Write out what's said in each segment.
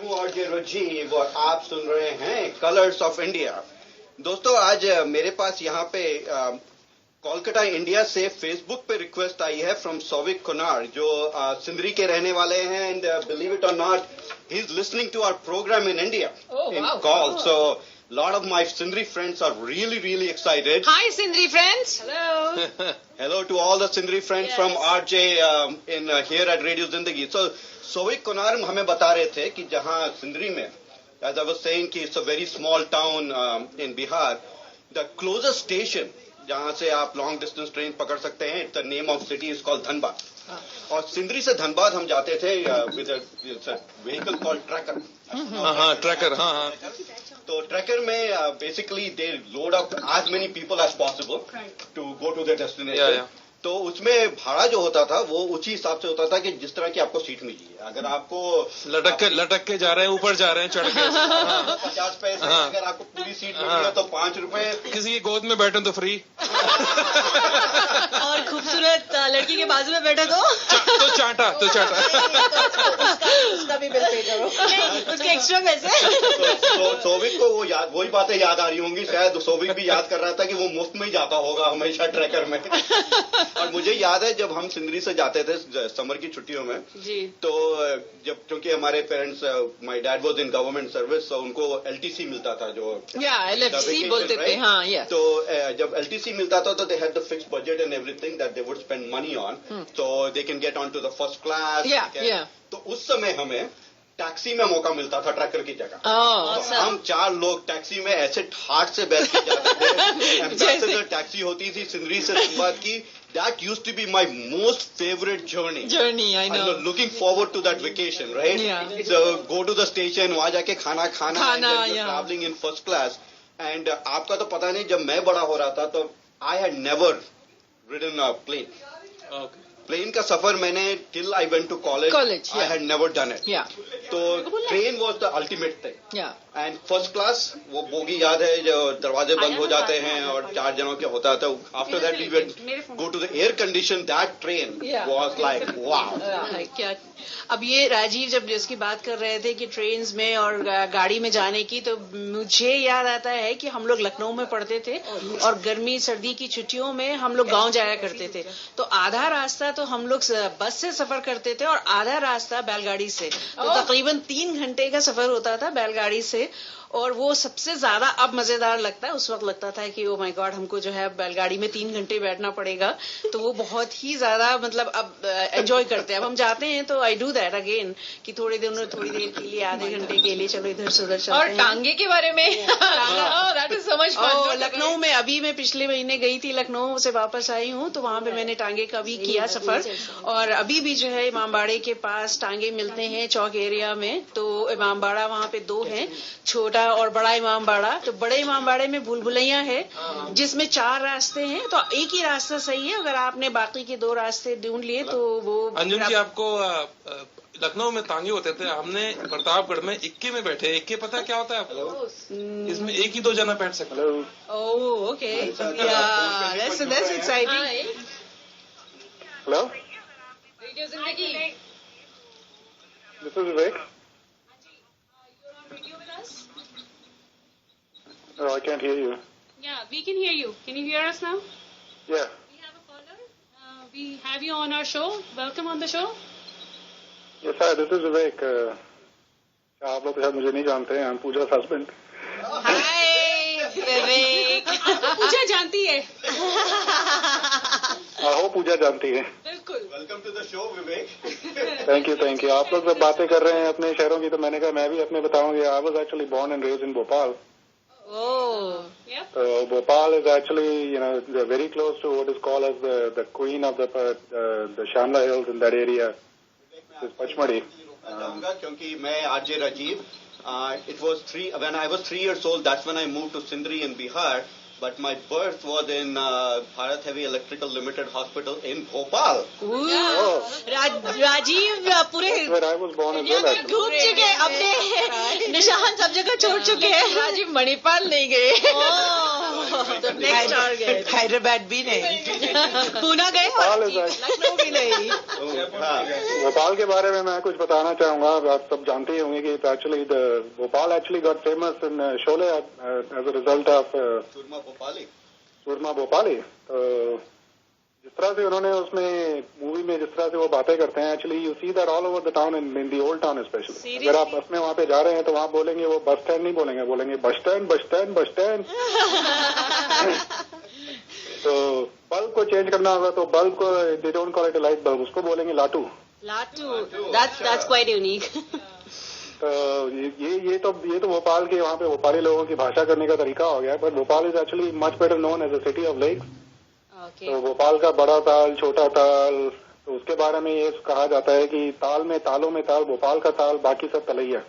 हूँ आरजे राजीव और आप सुन रहे हैं कलर्स ऑफ इंडिया। दोस्तों, आज मेरे पास यहाँ पे कोलकाता इंडिया से फेसबुक पे रिक्वेस्ट आई है फ्रॉम सौविक कुनार, जो सिंदरी के रहने वाले हैं, एंड बिलीव इट और not, he is listening to our programme in India in call. So lot of my Sindri friends are really excited. Hi Sindri friends. Hello. Hello to all the Sindri friends from RJ in here at Radio Zindagi. So Sovik Kunar हमें बता रहे थे कि जहाँ सिंदरी में, as I was saying, कि it's a very small town in Bihar, the closest station जहाँ से आप long distance train पकड़ सकते हैं, the name of city is called Dhanbad. और सिंदरी से धनबाद हम जाते थे with a vehicle called tracker. Tracker. तो ट्रैकर में basically they load up as many people as possible to go to their destination। तो उसमें भाड़ा जो होता था वो उसी हिसाब से होता था कि जिस तरह की आपको सीट मिली है। अगर आपको लटक के जा रहे हैं, ऊपर जा रहे हैं, चढ़ के 50 पैसे, अगर आपको पूरी सीट मिली है तो 5 रुपए, किसी की गोद में बैठे तो फ्री, और खूबसूरत लड़की के बाजू में बैठे तो चाटा उसका भी बिल पे करो, उसके एक्स्ट्रा पैसे। तो सोविक को वो वही बातें याद आ रही होंगी, शायद सोविक भी याद कर रहा था कि वो मुफ्त में ही जाता होगा हमेशा ट्रैकर में। और मुझे याद है जब हम सिंदरी से जाते थे समर की छुट्टियों में जी, तो जब क्योंकि हमारे parents, my dad was in government service, तो उनको एलटीसी मिलता था, जो LFC बोलते थे। हाँ, तो जब एलटीसी मिलता था तो they had the fix budget and everything that they would spend money on, so they can get on to the first class. तो उस समय हमें टैक्सी में मौका मिलता था ट्रैकर की जगह। तो हम 4 लोग टैक्सी में ऐसे ठाट से बैठ के जाते थे। एम्बेसडर टैक्सी होती थी सिंदरी से धनबाद की। That used to be my most favorite journey. I know. Looking forward to that vacation, right? Yeah. So go to the station, वहाँ जाके खाना and then yeah. traveling in first class. And आपका तो पता नहीं, जब मैं बड़ा हो रहा था तो I had never ridden a plane. Okay. Plane का सफर मैंने till I went to college I had never done it. तो train was the ultimate thing. And first class, वो बोगी याद है जो दरवाजे बंद हो जाते हैं और 4 जनों के होता था। After that we went go to the air condition, that train was like wow. क्या अब ये राजीव जब जिसकी बात कर रहे थे कि ट्रेन्स में और गाड़ी में जाने की, तो मुझे याद आता है कि हम लोग लखनऊ में पढ़ते थे और गर्मी सर्दी की छुट्टियों में हम लोग गांव जाया करते थे। तो आधा रास्ता तो हम लोग बस से सफर करते थे और आधा रास्ता बैलगाड़ी से, तो तकरीबन 3 घंटे का सफर होता था बैलगाड़ी से। और वो सबसे ज्यादा अब मजेदार लगता है। उस वक्त लगता था कि ओ माय गॉड, हमको जो है बैलगाड़ी में 3 घंटे बैठना पड़ेगा, तो वो बहुत ही ज्यादा मतलब अब एंजॉय करते हैं। अब हम जाते हैं तो आई डू दैट अगेन कि थोड़ी देर के लिए, आधे घंटे के लिए चलो इधर से उधर चलते हैं। और टांगे के बारे में that is so much fun. Lucknow में अभी मैं पिछले महीने गई थी, लखनऊ से वापस आई हूँ, तो वहां पे मैंने टांगे का भी किया सफर। और अभी भी जो है इमामबाड़े के पास टांगे मिलते हैं चौक एरिया में। तो इमामबाड़ा वहां पे 2 हैं, छोटा और बड़ा इमामबाड़ा। तो बड़े इमामबाड़े में भूल भुलैया है जिसमें 4 रास्ते हैं, तो एक ही रास्ता सही है। अगर आपने बाकी के 2 रास्ते ढूंढ लिए तो वो अंजुम जी, आपको लखनऊ में तांगे होते थे, हमने प्रतापगढ़ में इक्के में बैठे। इक्के पता क्या होता है आपको? इसमें 1 ही 2 जना बैठ सकते। Oh okay, that's exciting. Hello, radio Zindagi, this is Vivek. Oh, I can't hear you. Yeah, we can hear you. Can you hear us now? Yeah. We have a caller. We have you on our show. Welcome on the show. Yes, sir. This is Vivek. आप लोग शायद मुझे नहीं जानते हैं। I'm Pooja's husband. Hi, Vivek. पूजा जानती है। हो पूजा जानती है। बिल्कुल। Welcome to the show Vivek. Thank you. आप लोग जब बातें कर रहे हैं अपने शहरों की, तो मैंने कहा मैं भी अपने बताऊंगी। I was actually born and raised in Bhopal. Oh, yeah. So Bhopal is actually, very close to what is called as the queen of the Shamla Hills in that area. It's Pachmadi. क्योंकि मैं RJ Rajeev, it was when I was 3 years old, that's when I moved to Sindri in Bihar. But my birth was in Bharat Heavy Electrical Limited Hospital in Bhopal. Rajeev पूरे where I was born as well. घूम चुके हैं, अपने निशान सब जगह छोड़ चुके हैं। राजीव मणिपाल नहीं गए। तो नेक्स्ट टारगेट हैदराबाद भी नहीं, पूना गए और लखनऊ भी नहीं। भोपाल के बारे में मैं कुछ बताना चाहूंगा। आप सब जानते ही होंगे कि actually Bhopal actually got famous in Sholay as a result of Surma Bhopali. तो जिस तरह से उन्होंने उसमें मूवी में जिस तरह से वो बातें करते हैं, actually you see that all over the town in the old town specially. अगर आप बस में वहाँ पे जा रहे हैं तो वहाँ बोलेंगे, वो बस स्टैंड नहीं बोलेंगे, बोलेंगे bus stand bus stand bus stand. तो बल्ब को चेंज करना होगा तो बल्ब को they don't call it a light bulb, उसको बोलेंगे लाटू। That's quite unique. तो ये तो भोपाल के वहाँ पे भोपाली लोगों की भाषा करने का तरीका हो गया है। But Bhopal is actually much better known as a city of lakes. तो भोपाल का बड़ा ताल, छोटा ताल, तो उसके बारे में ये कहा जाता है कि तालों में ताल, भोपाल का ताल, बाकी सब तलैया।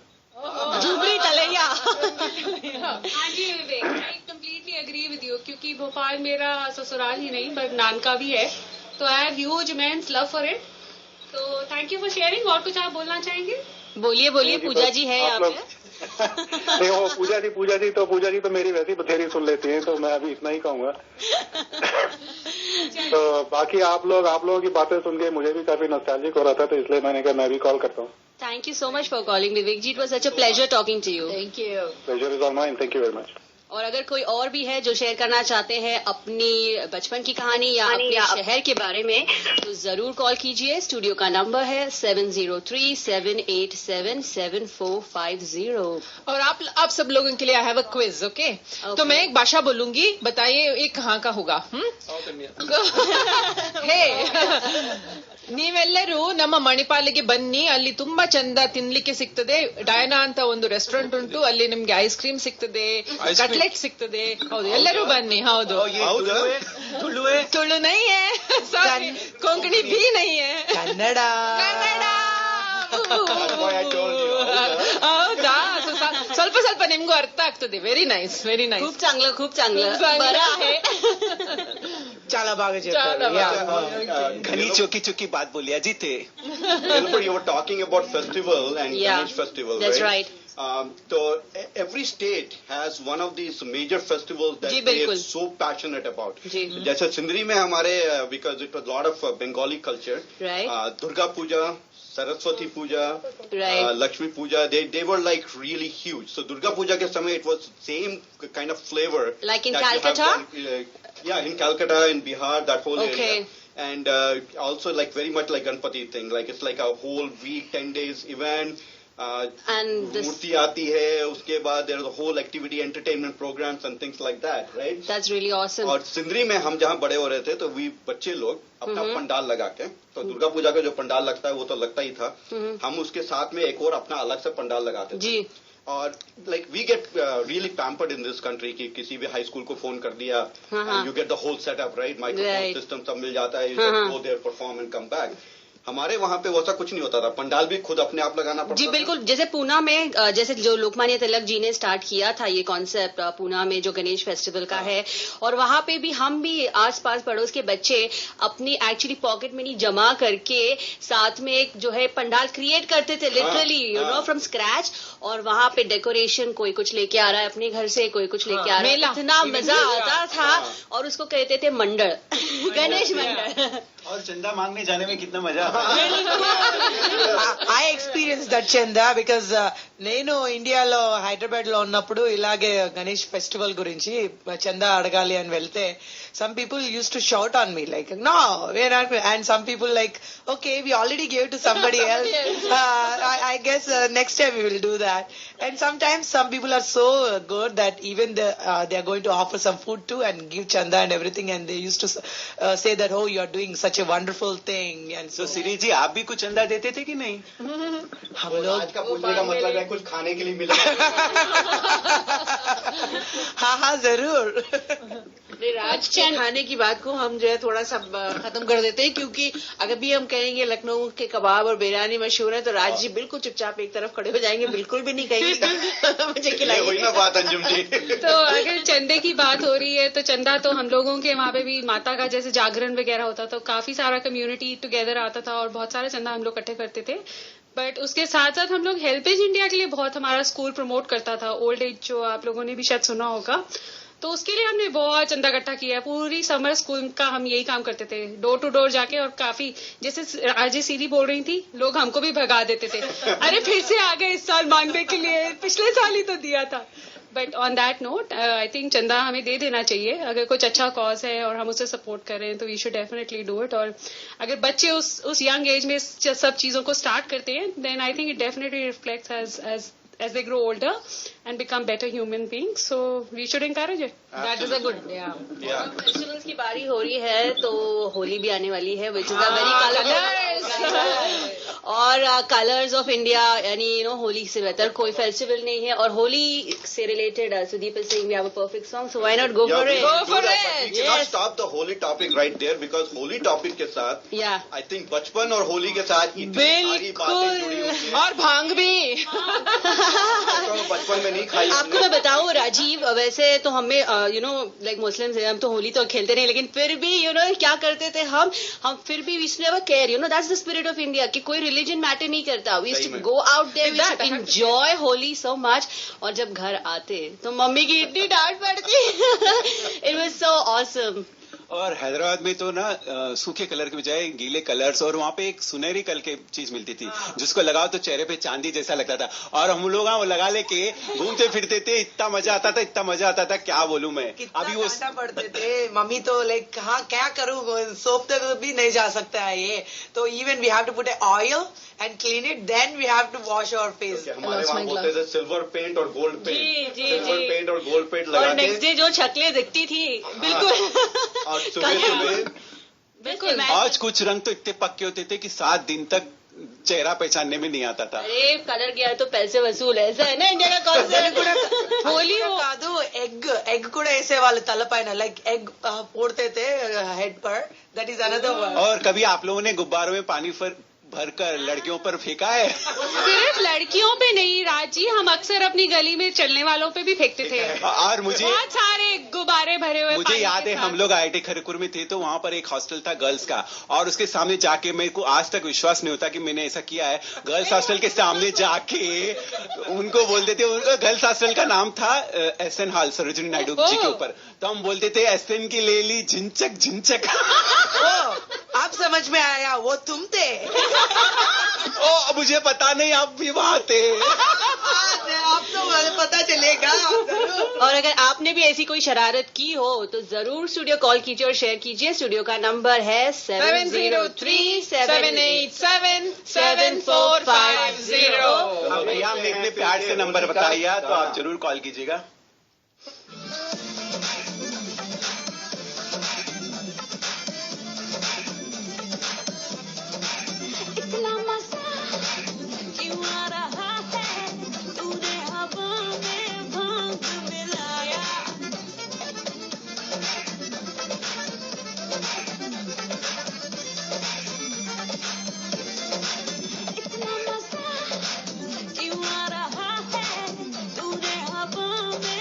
झुमरी तलैया। हाँ जी Vivek, I completely agree with you, क्योंकि भोपाल मेरा ससुराल ही नहीं बट नानका भी है, तो I have huge immense love for it. तो थैंक यू फॉर शेयरिंग। और कुछ आप बोलना चाहेंगे? बोलिए, पूजा जी है यहाँ पे। नहीं, वो पूजा जी तो मेरी वैसी बथेरी सुन लेती हैं, तो मैं अभी इतना ही कहूंगा। तो बाकी आप लोगों की बातें सुन के मुझे भी काफी नॉस्टैल्जिक हो रहा था, तो इसलिए मैंने कहा मैं भी कॉल करता हूँ। Thank you so much for calling Vivek ji, it was such a pleasure talking to you. Thank you. Pleasure is all mine, thank you very much. और अगर कोई और भी है जो शेयर करना चाहते हैं अपनी बचपन की कहानी या अपने शहर के बारे में, तो जरूर कॉल कीजिए। स्टूडियो का नंबर है 703-787-7450। और आप सब लोगों के लिए I have a quiz, okay? तो मैं एक भाषा बोलूंगी, बताइए ये कहाँ का होगा। हे, ನೀವೆಲ್ಲರೂ ನಮ್ಮ ಮಣಿಪಾಲಿಗೆ ಬನ್ನಿ, ಅಲ್ಲಿ ತುಂಬಾ ಚಂದ ತಿನ್ಲಿಕ್ಕೆ ಸಿಗ್ತದೆ. ಡಯಾನಾ ಅಂತ ಒಂದು ರೆಸ್ಟೋರೆಂಟ್ ಉಂಟು, ಅಲ್ಲಿ ನಿಮ್ಗೆ ಐಸ್ ಕ್ರೀಮ್ ಸಿಗ್ತದೆ, ಕಟ್ಲೆಟ್ ಸಿಗ್ತದೆ. ಹೌದು, ಎಲ್ಲರೂ ಬನ್ನಿ. ಹೌದು, ತುಳು ನೈ ಹೈ, ಸಾರಿ, ಕೊಂಕಣಿ भी नहीं है, ಕನ್ನಡ. ಹೌದಾ? ಸ್ವಲ್ಪ ನಿಮ್ಗೂ ಅರ್ಥ ಆಗ್ತದೆ. Very nice, very nice. खूप चांगलं बरं आहे. చాలా బాగా చెప్పారు. घनी चौकी बात बोलिया जी थे। You were talking about festival and Ganesh festival, that's right? So every state has one of these major festivals that they are so passionate about. जैसे सिंदरी में हमारे because it was a lot of Bengali culture, right? Durga Puja, Saraswati Puja, right. Lakshmi Puja, they were like really huge. So Durga Puja ke samay it was same kind of flavor. Like in Calcutta? In Calcutta, in Bihar, that whole okay. area. And also like very much like Ganpati thing. Like it's like a whole week, 10 days event. And मूर्ति आती है, उसके बाद there is a whole activity, entertainment programs and things like that, right? That's really awesome. और सिंदरी में हम जहाँ बड़े हो रहे थे तो बच्चे लोग अपना पंडाल लगा के, तो दुर्गा पूजा का जो पंडाल लगता है वो तो लगता ही था, हम उसके साथ में एक और अपना अलग से पंडाल लगाते थे जी। और like we get really pampered in this country कि किसी भी हाई स्कूल को फोन कर दिया and you get the whole setup, right? Microphone system सब मिल जाता है, you just go there, perform and come back. हमारे वहाँ पे वैसा कुछ नहीं होता था, पंडाल भी खुद अपने आप लगाना पड़ता जी बिल्कुल। जैसे पूना में जैसे जो लोकमान्य तिलक जी ने स्टार्ट किया था ये कॉन्सेप्ट पूना में जो गणेश फेस्टिवल का है, और वहाँ पे भी हम भी आसपास पड़ोस के बच्चे अपनी एक्चुअली पॉकेट मनी जमा करके साथ में एक जो है पंडाल क्रिएट करते थे, literally you know from scratch. और वहाँ पे डेकोरेशन कोई कुछ लेके आ रहा है अपने घर से, कोई कुछ लेके आ रहा है, इतना मजा आता था। और उसको कहते थे मंडल, गणेश मंडल। और चंदा मांगने जाने में कितना मजा आता है। I experienced that చందా because నేను ఇండియాలో హైదరాబాద్ లో ఉన్నప్పుడు ఇలాగే గణేష్ ఫెస్టివల్ గురించి చందా అడగాలి అని వెళ్తే some people used to shout on me like no we're not, and some people like okay we already gave to somebody else. I guess next time we will do that. And sometimes some people are so good that even they are going to offer some food too and give chanda and everything, and they used to say that oh you are doing such a wonderful thing. And so सिरी जी आप भी कुछ चंदा देते थे कि नहीं? हम लोग आज का पूछने का मतलब है कुछ खाने के लिए मिला। हाँ जरूर। राज के खाने की बात को हम जो है थोड़ा सा खत्म कर देते हैं, क्योंकि अगर भी हम कहेंगे लखनऊ के कबाब और बिरयानी मशहूर है तो राज जी बिल्कुल चुपचाप एक तरफ खड़े हो जाएंगे, बिल्कुल भी नहीं कहेंगे मुझे खिलाइए। वही ना बात अंजुम जी। तो अगर चंदे की बात हो रही है तो चंदा तो हम लोगों के वहाँ पे भी माता का जैसे जागरण वगैरह होता तो काफी सारा कम्युनिटी टुगेदर आता था और बहुत सारा चंदा हम लोग इकट्ठे करते थे। बट उसके साथ साथ हम लोग हेल्पेज इंडिया के लिए बहुत हमारा स्कूल प्रमोट करता था। ओल्ड एज जो आप लोगों ने भी शायद सुना होगा, तो उसके लिए हमने बहुत चंदा इकट्ठा किया है। पूरी समर स्कूल का हम यही काम करते थे, डोर टू डोर जाके, और काफी, जैसे आरजे सीरी बोल रही थी, लोग हमको भी भगा देते थे, अरे फिर से आ गए इस साल मांगने के लिए, पिछले साल ही तो दिया था। But on that note I think चंदा हमें दे देना चाहिए, अगर कुछ अच्छा कॉज है और हम उसे सपोर्ट कर रहे हैं तो we should definitely do it. और अगर बच्चे उस यंग एज में सब चीजों को स्टार्ट करते हैं, then I think it definitely reflects as they grow older and become better human beings, so we should encourage it. That is a good, yeah. Festivals की बारी हो रही है तो होली भी आने वाली है, which is a very colorful और कलर्स ऑफ इंडिया, यानी होली से बेहतर कोई फेस्टिवल नहीं है। और होली से related Sudeep is saying we have a perfect song, so why not go for it? Go for it. We cannot stop the holy topic right there because holy topic के साथ, I think बचपन और होली के साथ इतनी सारी बातें जुड़ी हुई हैं। और भांग भी बचपन में नहीं खाई। आपको मैं बताऊं राजीव, वैसे तो हमें लाइक मुस्लिम्स हैं, हम तो होली तो खेलते नहीं, लेकिन फिर भी क्या करते थे हम फिर भी we should never care, that's the spirit of India कि कोई रिलीजन मैटर नहीं करता। We should go out there, we should enjoy Holi so much. और जब घर आते तो मम्मी की इतनी डांट पड़ती, इट वाज सो ऑसम। और हैदराबाद में तो ना सूखे कलर के बजाय गीले कलर्स, और वहाँ पे एक सुनहरी कलर की चीज मिलती थी जिसको लगाओ तो चेहरे पे चांदी जैसा लगता था, और हम लोग वो लगा लेके घूमते फिरते थे, इतना मजा आता था क्या बोलूं मैं। अभी वो पड़ते थे मम्मी तो लाइक कहाँ क्या करूँ, सोप तक भी नहीं जा सकता है ये, तो even we have to put a oil and clean it, then we have to wash our face. हमारे वहाँ बोलते थे सिल्वर पेंट और गोल्ड पेंट, सिल्वर पेंट और गोल्ड पेंट लगा और नेक्स्ट डे जो शक्लें दिखती थी, बिल्कुल। और सुबह बिल्कुल। आज कुछ रंग तो इतने पक्के होते थे कि 7 दिन तक चेहरा पहचानने में नहीं आता था। अरे कलर गया तो पैसे वसूल, ऐसा है ना इंडिया का कॉन्सेप्ट। होली कादू एग కూడా వేసేవాళ్ళు తలపైన, लाइक एग पोड़ते थे हेड पर, दैट इज अनदर वन। और कभी आप लोगों ने गुब्बारों में पानी भरकर लड़कियों पर फेंका है? सिर्फ लड़कियों पे नहीं राजी, हम अक्सर अपनी गली में चलने वालों पे भी फेंकते थे, और मुझे बहुत सारे गुब्बारे भरे हुए। मुझे याद है हम लोग IIT खड़गपुर में थे तो वहां पर एक हॉस्टल था गर्ल्स का, और उसके सामने जाके मेरे को आज तक विश्वास नहीं होता कि मैंने ऐसा किया है। गर्ल्स हॉस्टल के सामने जाके उनको बोलते थे, उनका गर्ल्स हॉस्टल का नाम था SN हॉल, सरोजिनी नायडू जी के ऊपर, तो हम बोलते थे SN की ले ली झिंचक झिंचक। आप समझ में आया, वो तुम थे। ओ मुझे पता नहीं, आप भी वहां थे। आप तो मुझे पता चलेगा। और अगर आपने भी ऐसी कोई शरारत की हो तो जरूर स्टूडियो कॉल कीजिए और शेयर कीजिए। स्टूडियो का नंबर है 7037874450। भैया हमने इतने प्यार से नंबर बताया तो आप जरूर कॉल कीजिएगा। क्यों आ रहा है तूने हवा में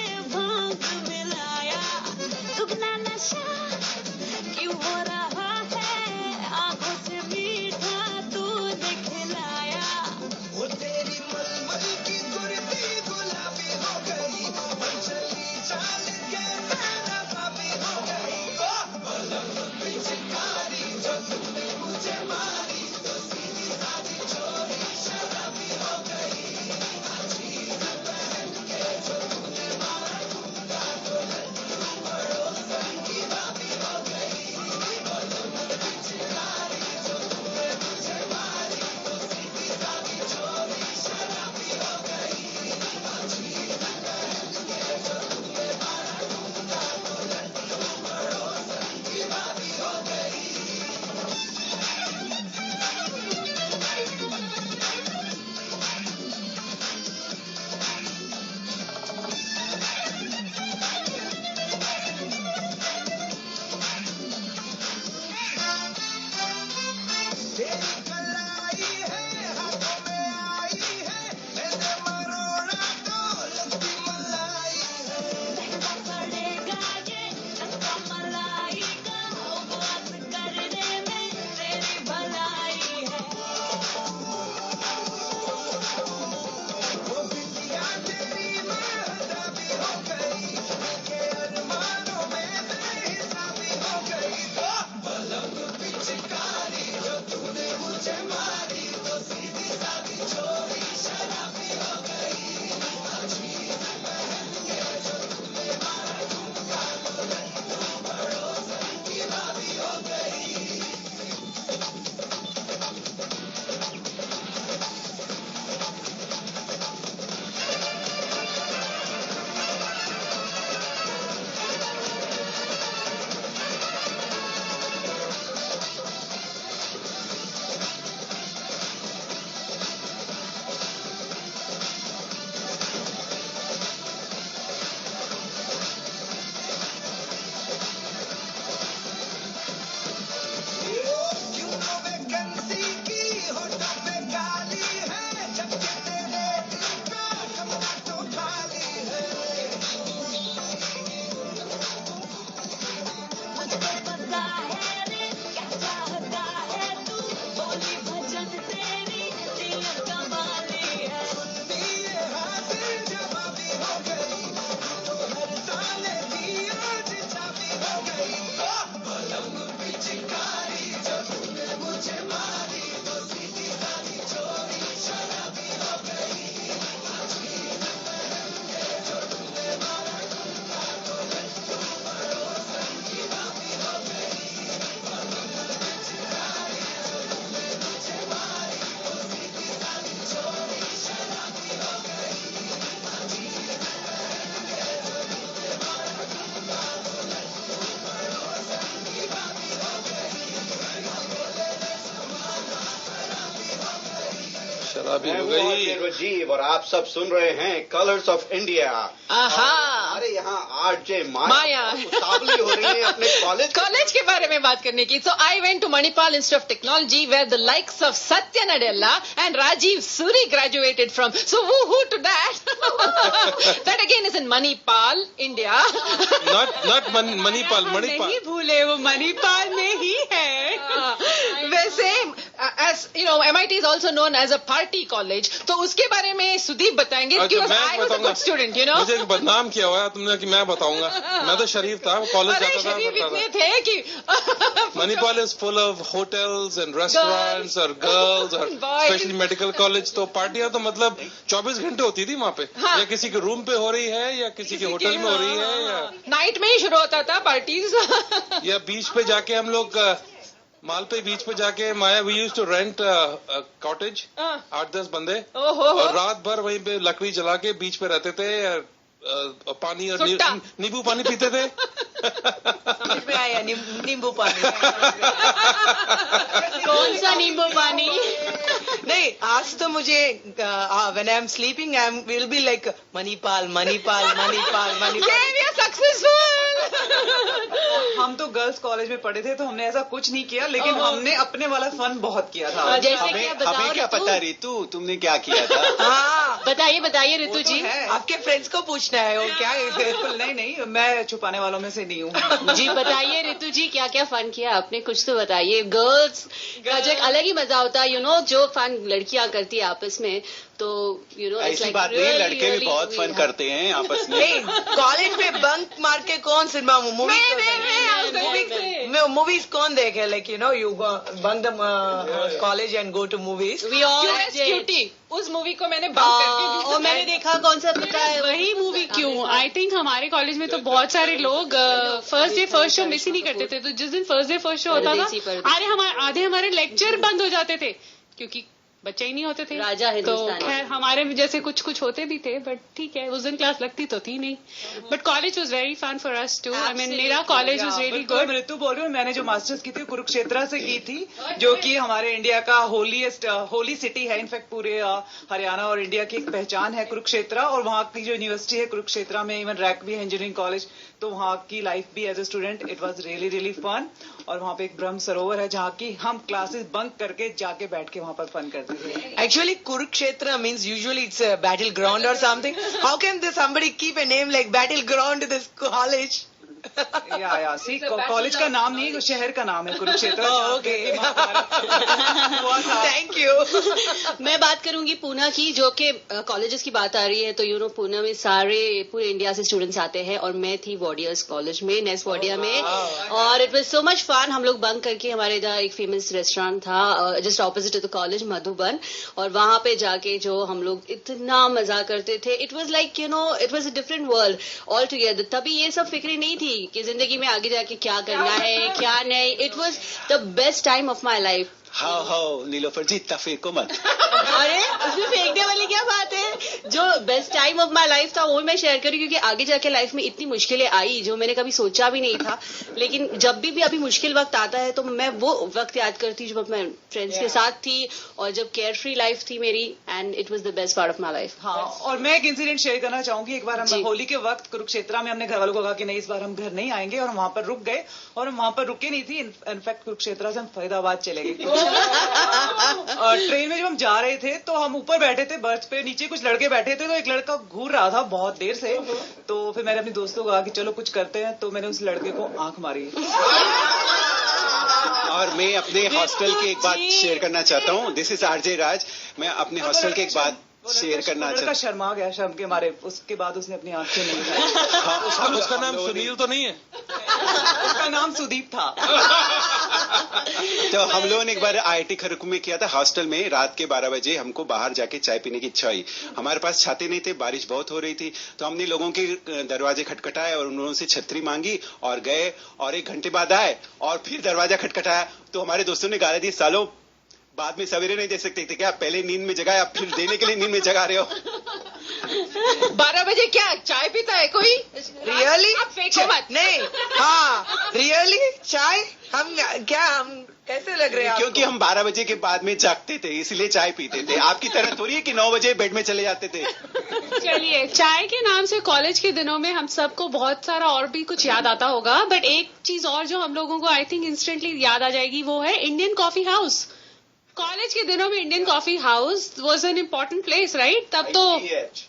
शादी हो मैं हूँ गई। राजीव और आप सब सुन रहे हैं कलर्स ऑफ इंडिया। अरे यहाँ आरजे माया सावली हो रही है अपने कॉलेज के बारे में बात करने की। So I went to Manipal institute of technology where the likes of Satya Nadella and Rajiv Suri graduated from. So woo to that. That again is in Manipal, India. Not Manipal. नहीं भूले, वो मणिपाल में ही है। वैसे as you know, MIT is also known as a party college. तो उसके बारे में सुदीप बताएंगे because I was a good student, you know. मुझे एक बदनाम किया हुआ है तुमने कि मैं बताऊंगा। मैं तो शरीफ था, कॉलेज जाता था। शरीफ इतने थे कि Manipal is full of hotels and restaurants और गर्ल्स और स्पेशली मेडिकल कॉलेज। तो पार्टियां तो मतलब 24 घंटे होती थी वहाँ पे। या किसी के रूम पे हो रही है या किसी के होटल में हो रही है या नाइट में ही शुरू होता था पार्टीज। या बीच पे जाके हम लोग मालपे बीच पे जाके माया we used to rent cottage 8-10 बंदे और रात भर वहीं पे लकड़ी जला के बीच पे रहते थे। पानी और नींबू पानी पीते थे। नींबू पानी कौन सा नींबू पानी? नहीं, आज तो मुझे when I am sleeping I will be like Manipal Manipal Manipal Manipal successful. हम तो गर्ल्स कॉलेज में पढ़े थे तो हमने ऐसा कुछ नहीं किया, लेकिन हमने अपने वाला फन बहुत किया था। हमें क्या पता ऋतु तुमने क्या किया था? हाँ बताइए ऋतु जी। आपके फ्रेंड्स को पूछना है वो क्या है। बिल्कुल नहीं, मैं छुपाने वालों में से नहीं हूँ। जी बताइए ऋतु जी, क्या क्या फन किया आपने? कुछ तो बताइए। गर्ल्स का जो एक अलग ही मजा होता है, जो फन लड़कियां करती है आपस में, तो ऐसी बात नहीं, लड़के भी बहुत फन करते हैं आपस में। कॉलेज में बंक मार के कौन सिनेमा मूवीज कौन देखे? Like you bunk the college and go to movies. उस मूवी को मैंने बंक करके और मैंने देखा, कौन सा पता है वही मूवी क्यों? आई थिंक हमारे कॉलेज में तो बहुत सारे लोग first day first show miss ही नहीं करते थे। तो जिस दिन फर्स्ट डे फर्स्ट शो होता था आधे हमारे लेक्चर बंद हो जाते थे क्योंकि बच्चे ही नहीं होते थे। राजा तो खैर हमारे जैसे कुछ होते भी थे, बट ठीक है, उस दिन क्लास लगती तो थी नहीं। But college was very fun for us too. I mean मेरा college was really good. Ritu बोल रही हूँ, मैंने जो मास्टर्स की थी कुरुक्षेत्र से की थी, जो कि हमारे इंडिया का होली सिटी है। इनफैक्ट पूरे हरियाणा और इंडिया की एक पहचान है कुरुक्षेत्र। और वहाँ की जो यूनिवर्सिटी है कुरुक्षेत्र में, इवन रैक भी है इंजीनियरिंग कॉलेज। तो वहाँ की लाइफ भी as a student it was really fun. और वहाँ पे एक ब्रह्म सरोवर है जहाँ की हम क्लासेस बंक करके जाके बैठ के वहाँ पर फन करते थे। Actually, Kurukshetra means usually it's a battleground or something. How can somebody keep a name like battleground to this college? See college का नाम नहीं है, शहर का नाम है कुरुक्षेत्र। Okay, thank you. मैं बात करूंगी पूना की, जो कि कॉलेजेस की बात आ रही है। तो पूना में पूरे इंडिया से स्टूडेंट्स आते हैं और मैं थी वॉडियर्स कॉलेज में, नेस वॉडिया में। और it was so much fun. हम लोग बंक करके, हमारे इधर एक फेमस रेस्टोरेंट था just opposite to the college, Madhuban, और वहां पे जाके जो हम लोग इतना मजा करते थे। It was like it was a different world all together. तभी ये सब फिक्री नहीं थी कि जिंदगी में आगे जाके क्या करना है क्या नहीं। It was the best time of my life. How Nilofar ji, इतना फेंको मत। अरे उसमें फेंकने वाली क्या बात है? जो best time of my life था वो मैं शेयर करूँ, क्योंकि आगे जाके लाइफ में इतनी मुश्किलें आई जो मैंने कभी सोचा भी नहीं था। लेकिन जब भी अभी मुश्किल वक्त आता है तो मैं वो वक्त याद करती हूँ जब मैं फ्रेंड्स के साथ थी और जब केयर फ्री लाइफ थी मेरी। And it was the best part of my life. हाँ, और मैं एक इंसिडेंट शेयर करना चाहूंगी। एक बार हम होली के वक्त कुरुक्षेत्र में हमने घर वालों को कहा कि नहीं, इस बार हम घर नहीं आएंगे, और वहां पर रुक गए। और हम वहां पर रुके नहीं थी। इनफैक्ट कुरुक्षेत्र से हम फरीदाबाद चले गए। ट्रेन में जब हम जा रहे थे तो हम ऊपर बैठे थे बर्थ पे, नीचे कुछ लड़के बैठे थे। तो एक लड़का घूर रहा था बहुत देर से। तो फिर मैंने अपने दोस्तों को कहा कि चलो कुछ करते हैं। तो मैंने उस लड़के को आंख मारी। और मैं अपने हॉस्टल की एक बात शेयर करना चाहता हूँ। दिस इज आरजे राज। मैं अपने हॉस्टल की एक बात शेयर करना चाहता हूँ। शर्मा गया शर्म के मारे। उसके बाद उसने अपनी आंखें नहीं उठाई। हाँ, उसका नाम सुनील तो नहीं है? उसका नाम सुदीप था। तो हम लोगों ने एक बार IIT खड़गपुर में किया था। हॉस्टल में रात के 12 बजे हमको बाहर जाके चाय पीने की इच्छा हुई। हमारे पास छाते नहीं थे, बारिश बहुत हो रही थी। तो हमने लोगों के दरवाजे खटखटाए और उन्होंने से छतरी मांगी और गए। और 1 घंटे बाद आए और फिर दरवाजा खटखटाया। तो हमारे दोस्तों ने गाली दी, सालों बाद में सवेरे नहीं दे सकते थे क्या? पहले नींद में जगाए, आप फिर देने के लिए नींद में जगा रहे हो। 12 बजे क्या चाय पीता है कोई? रियली? आप फेंको मत। नहीं, हाँ रियली चाय हम कैसे लग रहे हैं क्योंकि हम 12 बजे के बाद में जागते थे, इसलिए चाय पीते थे। आपकी तरह थोड़ी है कि 9 बजे बेड में चले जाते थे। चलिए, चाय के नाम से कॉलेज के दिनों में हम सबको बहुत सारा और भी कुछ याद आता होगा, बट एक चीज और जो हम लोगों को आई थिंक इंस्टेंटली याद आ जाएगी वो है इंडियन कॉफी हाउस। कॉलेज के दिनों में Indian coffee house was an important place, right? तब तो ICH,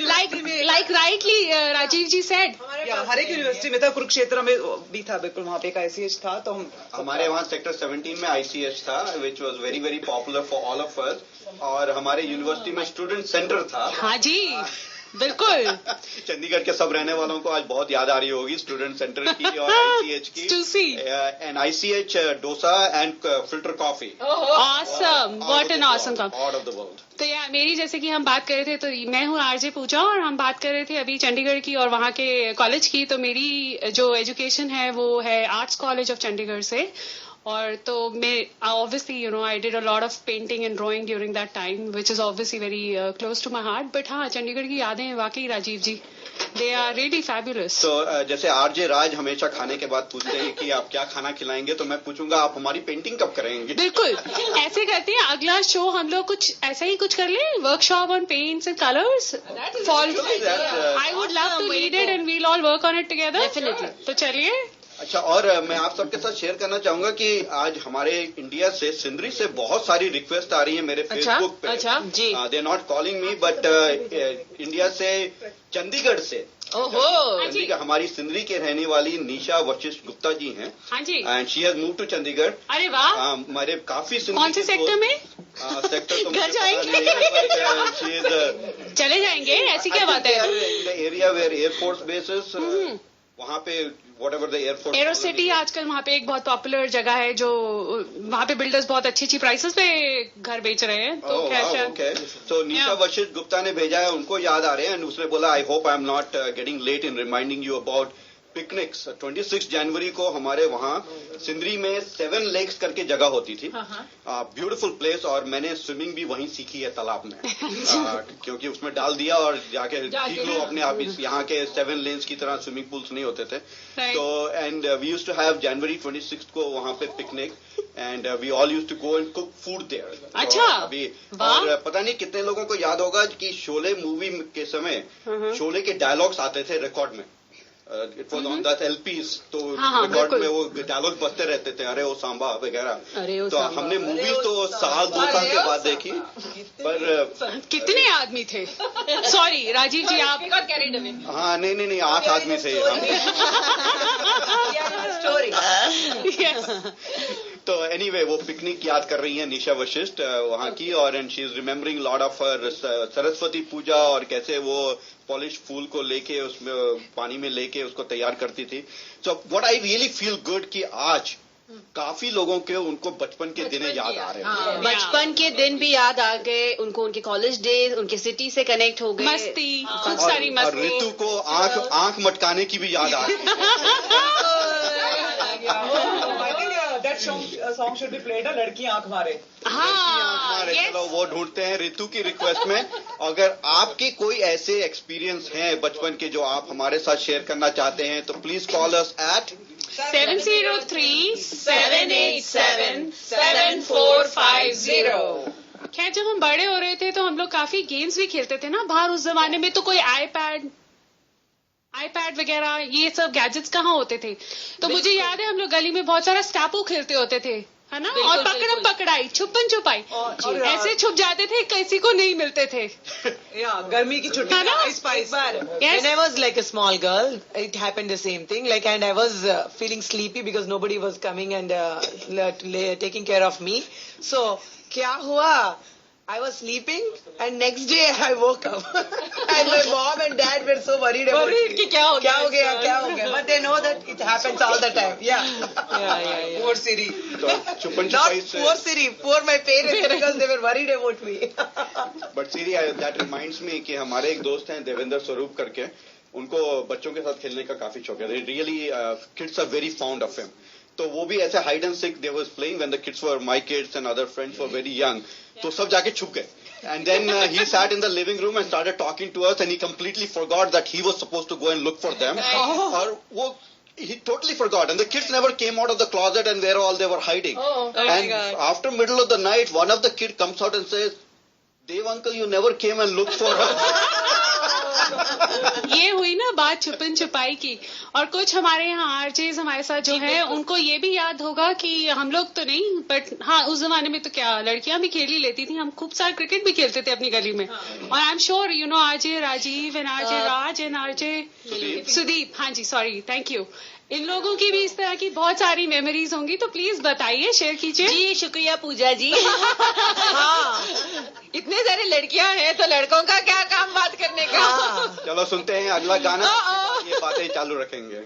लाइक राइटली राजीव जी सेड, हर एक यूनिवर्सिटी में था, कुरुक्षेत्र में भी था, बिल्कुल वहाँ पे एक ICH था। तो हमारे वहाँ सेक्टर 17 में ICH था, which was very very popular for all of अस। और हमारे यूनिवर्सिटी में स्टूडेंट सेंटर था। हाँ जी, बिल्कुल। चंडीगढ़ के सब रहने वालों को आज बहुत याद आ रही होगी स्टूडेंट सेंटर की और ICH की। And ICH dosa and filter coffee. Awesome, what an awesome cup. Out of the world. तो यार, मेरी जैसे कि हम बात कर रहे थे, तो मैं हूँ RJ पूजा और हम बात कर रहे थे अभी चंडीगढ़ की और वहाँ के कॉलेज की। तो मेरी जो एजुकेशन है वो है आर्ट्स कॉलेज ऑफ चंडीगढ़ से। और तो मैं obviously I did a lot of painting and drawing during that time, which is obviously very close to my heart. But हाँ, चंडीगढ़ की यादें वाकई Rajeev ji, they are really fabulous. तो जैसे RJ राज हमेशा खाने के बाद पूछते हैं कि आप क्या खाना खिलाएंगे, तो मैं पूछूंगा आप हमारी पेंटिंग कब करेंगे? बिल्कुल, ऐसे करते हैं, अगला शो हम लोग कुछ ऐसा ही कुछ कर ले, workshop on paints and colours. I would love to lead it and we'll all work on it together. Definitely. तो चलिए। अच्छा, और मैं आप सबके साथ शेयर करना चाहूंगा कि आज हमारे इंडिया से, सिंदरी से बहुत सारी रिक्वेस्ट आ रही है मेरे फेसबुक पे। अच्छा जी। They are not calling me, but India से, चंडीगढ़ से। ओहो। चंडीगढ़, हमारी सिंदरी के रहने वाली निशा वशिष्ठ गुप्ता जी हैं। हाँ जी। And she has move to Chandigarh. अरे वाह। हमारे काफी कौन से सेक्टर में? सेक्टर तो घर जाएंगे। चले जाएंगे, ऐसी क्या बात है? एरिया वेयर एयरफोर्स बेसिस, वहाँ पे whatever the airport arrow city आजकल वहाँ पे एक बहुत पॉपुलर जगह है, जो वहाँ पे बिल्डर्स बहुत अच्छी अच्छी प्राइसेस पे घर बेच रहे हैं। तो ओके, तो निशा वशिष्ठ गुप्ता ने भेजा है, उनको याद आ रहे हैं। एंड उसने बोला I hope I am not getting late in reminding you about picnics. 26 जनवरी को हमारे वहाँ सिंदरी में 7 लेक्स करके जगह होती थी, ब्यूटीफुल प्लेस। और मैंने स्विमिंग भी वहीं सीखी है, तालाब में। क्योंकि उसमें डाल दिया और जाके सीख लो अपने आप। यहाँ के 7 लेन्स की तरह स्विमिंग पूल्स नहीं होते थे। तो and we used to have January 26 को वहाँ पे picnic, and we all used to go and cook food there. अच्छा। अभी और पता नहीं कितने लोगों को याद होगा कि शोले मूवी के समय शोले के डायलॉग्स आते थे रिकॉर्ड में। It was on that LPs, तो रिकॉर्ड में वो डायलॉग बजते रहते थे, अरे वो सांबा वगैरह। तो हमने मूवी तो साल 2 साल के बाद देखी, पर कितने आदमी थे? सॉरी राजीव जी, आप हाँ नहीं 8 आदमी थे। तो एनीवे, वो पिकनिक याद कर रही है निशा वशिष्ठ वहाँ की, और and she is remembering lot of Saraswati Puja और कैसे वो पॉलिश फूल को लेके उसमें पानी में लेके उसको तैयार करती थी। So what I really feel good कि आज काफी लोगों के उनको बचपन के दिन याद आ रहे हैं। बचपन के दिन भी याद आ गए उनको, उनके कॉलेज डेज, उनके सिटी से कनेक्ट हो गए, मस्ती, खूब सारी मस्ती। और ऋतु को आंख मटकाने की भी याद आ रही है। सॉन्ग शुड बी प्लेड, लड़की आंख मारे। हाँ, चलो वो ढूंढते हैं ऋतु की रिक्वेस्ट में। अगर आपके कोई ऐसे एक्सपीरियंस हैं बचपन के जो आप हमारे साथ शेयर करना चाहते हैं, तो प्लीज कॉल अस एट 703-787-7450। खैर, जब हम बड़े हो रहे थे तो हम लोग काफी गेम्स भी खेलते थे ना बाहर। उस जमाने में तो कोई आईपैड वगैरह ये सब गैजेट्स कहाँ होते थे। तो मुझे याद है हम लोग गली में बहुत सारा स्टैपू खेलते होते थे, है ना? और पकड़म पकड़ाई, छुपन छुपाई, ऐसे छुप जाते थे, किसी को नहीं मिलते थे। गर्मी की छुट्टी है ना? When I was like a small girl, it happened the same thing. Like, and I was feeling sleepy because nobody was coming and taking care of me. So, क्या हुआ? I was sleeping and next day I woke up and my mom and dad were so worried about कि क्या हो गया, but they know that it happens all the time. Yeah. Poor Siri. Not poor Siri, poor my parents because they were worried about me. But Siri, that reminds me कि हमारे एक दोस्त हैं देवेंद्र स्वरूप करके, उनको बच्चों के साथ खेलने का काफी शौक है। Really, kids are very fond of him. तो वो भी ऐसे hide and seek they was playing when the kids were my kids and other friends were very young. तो सब जाके छुप गए। And then he sat in the living room and started talking to us, and he completely forgot that he was supposed to go and look for them. और वो he totally forgot, and the kids never came out of the closet and where all they were hiding. Oh my And God. after middle of the night, one of the kid comes out and says, "Dev uncle, you never came and looked for us." ये हुई ना बात छुपन छुपाई की. और कुछ हमारे यहाँ आरजेज हमारे साथ जो है उनको ये भी याद होगा कि हम लोग तो नहीं, बट हाँ उस जमाने में तो क्या लड़कियां भी खेल ही लेती थी. हम खूब सारा क्रिकेट भी खेलते थे अपनी गली में. और I am sure you know RJ Rajeev and RJ Raj and RJ Sudeep, हाँ जी सॉरी, थैंक यू, इन लोगों की भी इस तरह की बहुत सारी मेमोरीज होंगी. तो प्लीज बताइए, शेयर कीजिए. जी शुक्रिया पूजा जी. हाँ, इतने सारे लड़कियां हैं तो लड़कों का क्या काम बात करने का. चलो सुनते हैं अगला गाना, ये बातें चालू रखेंगे.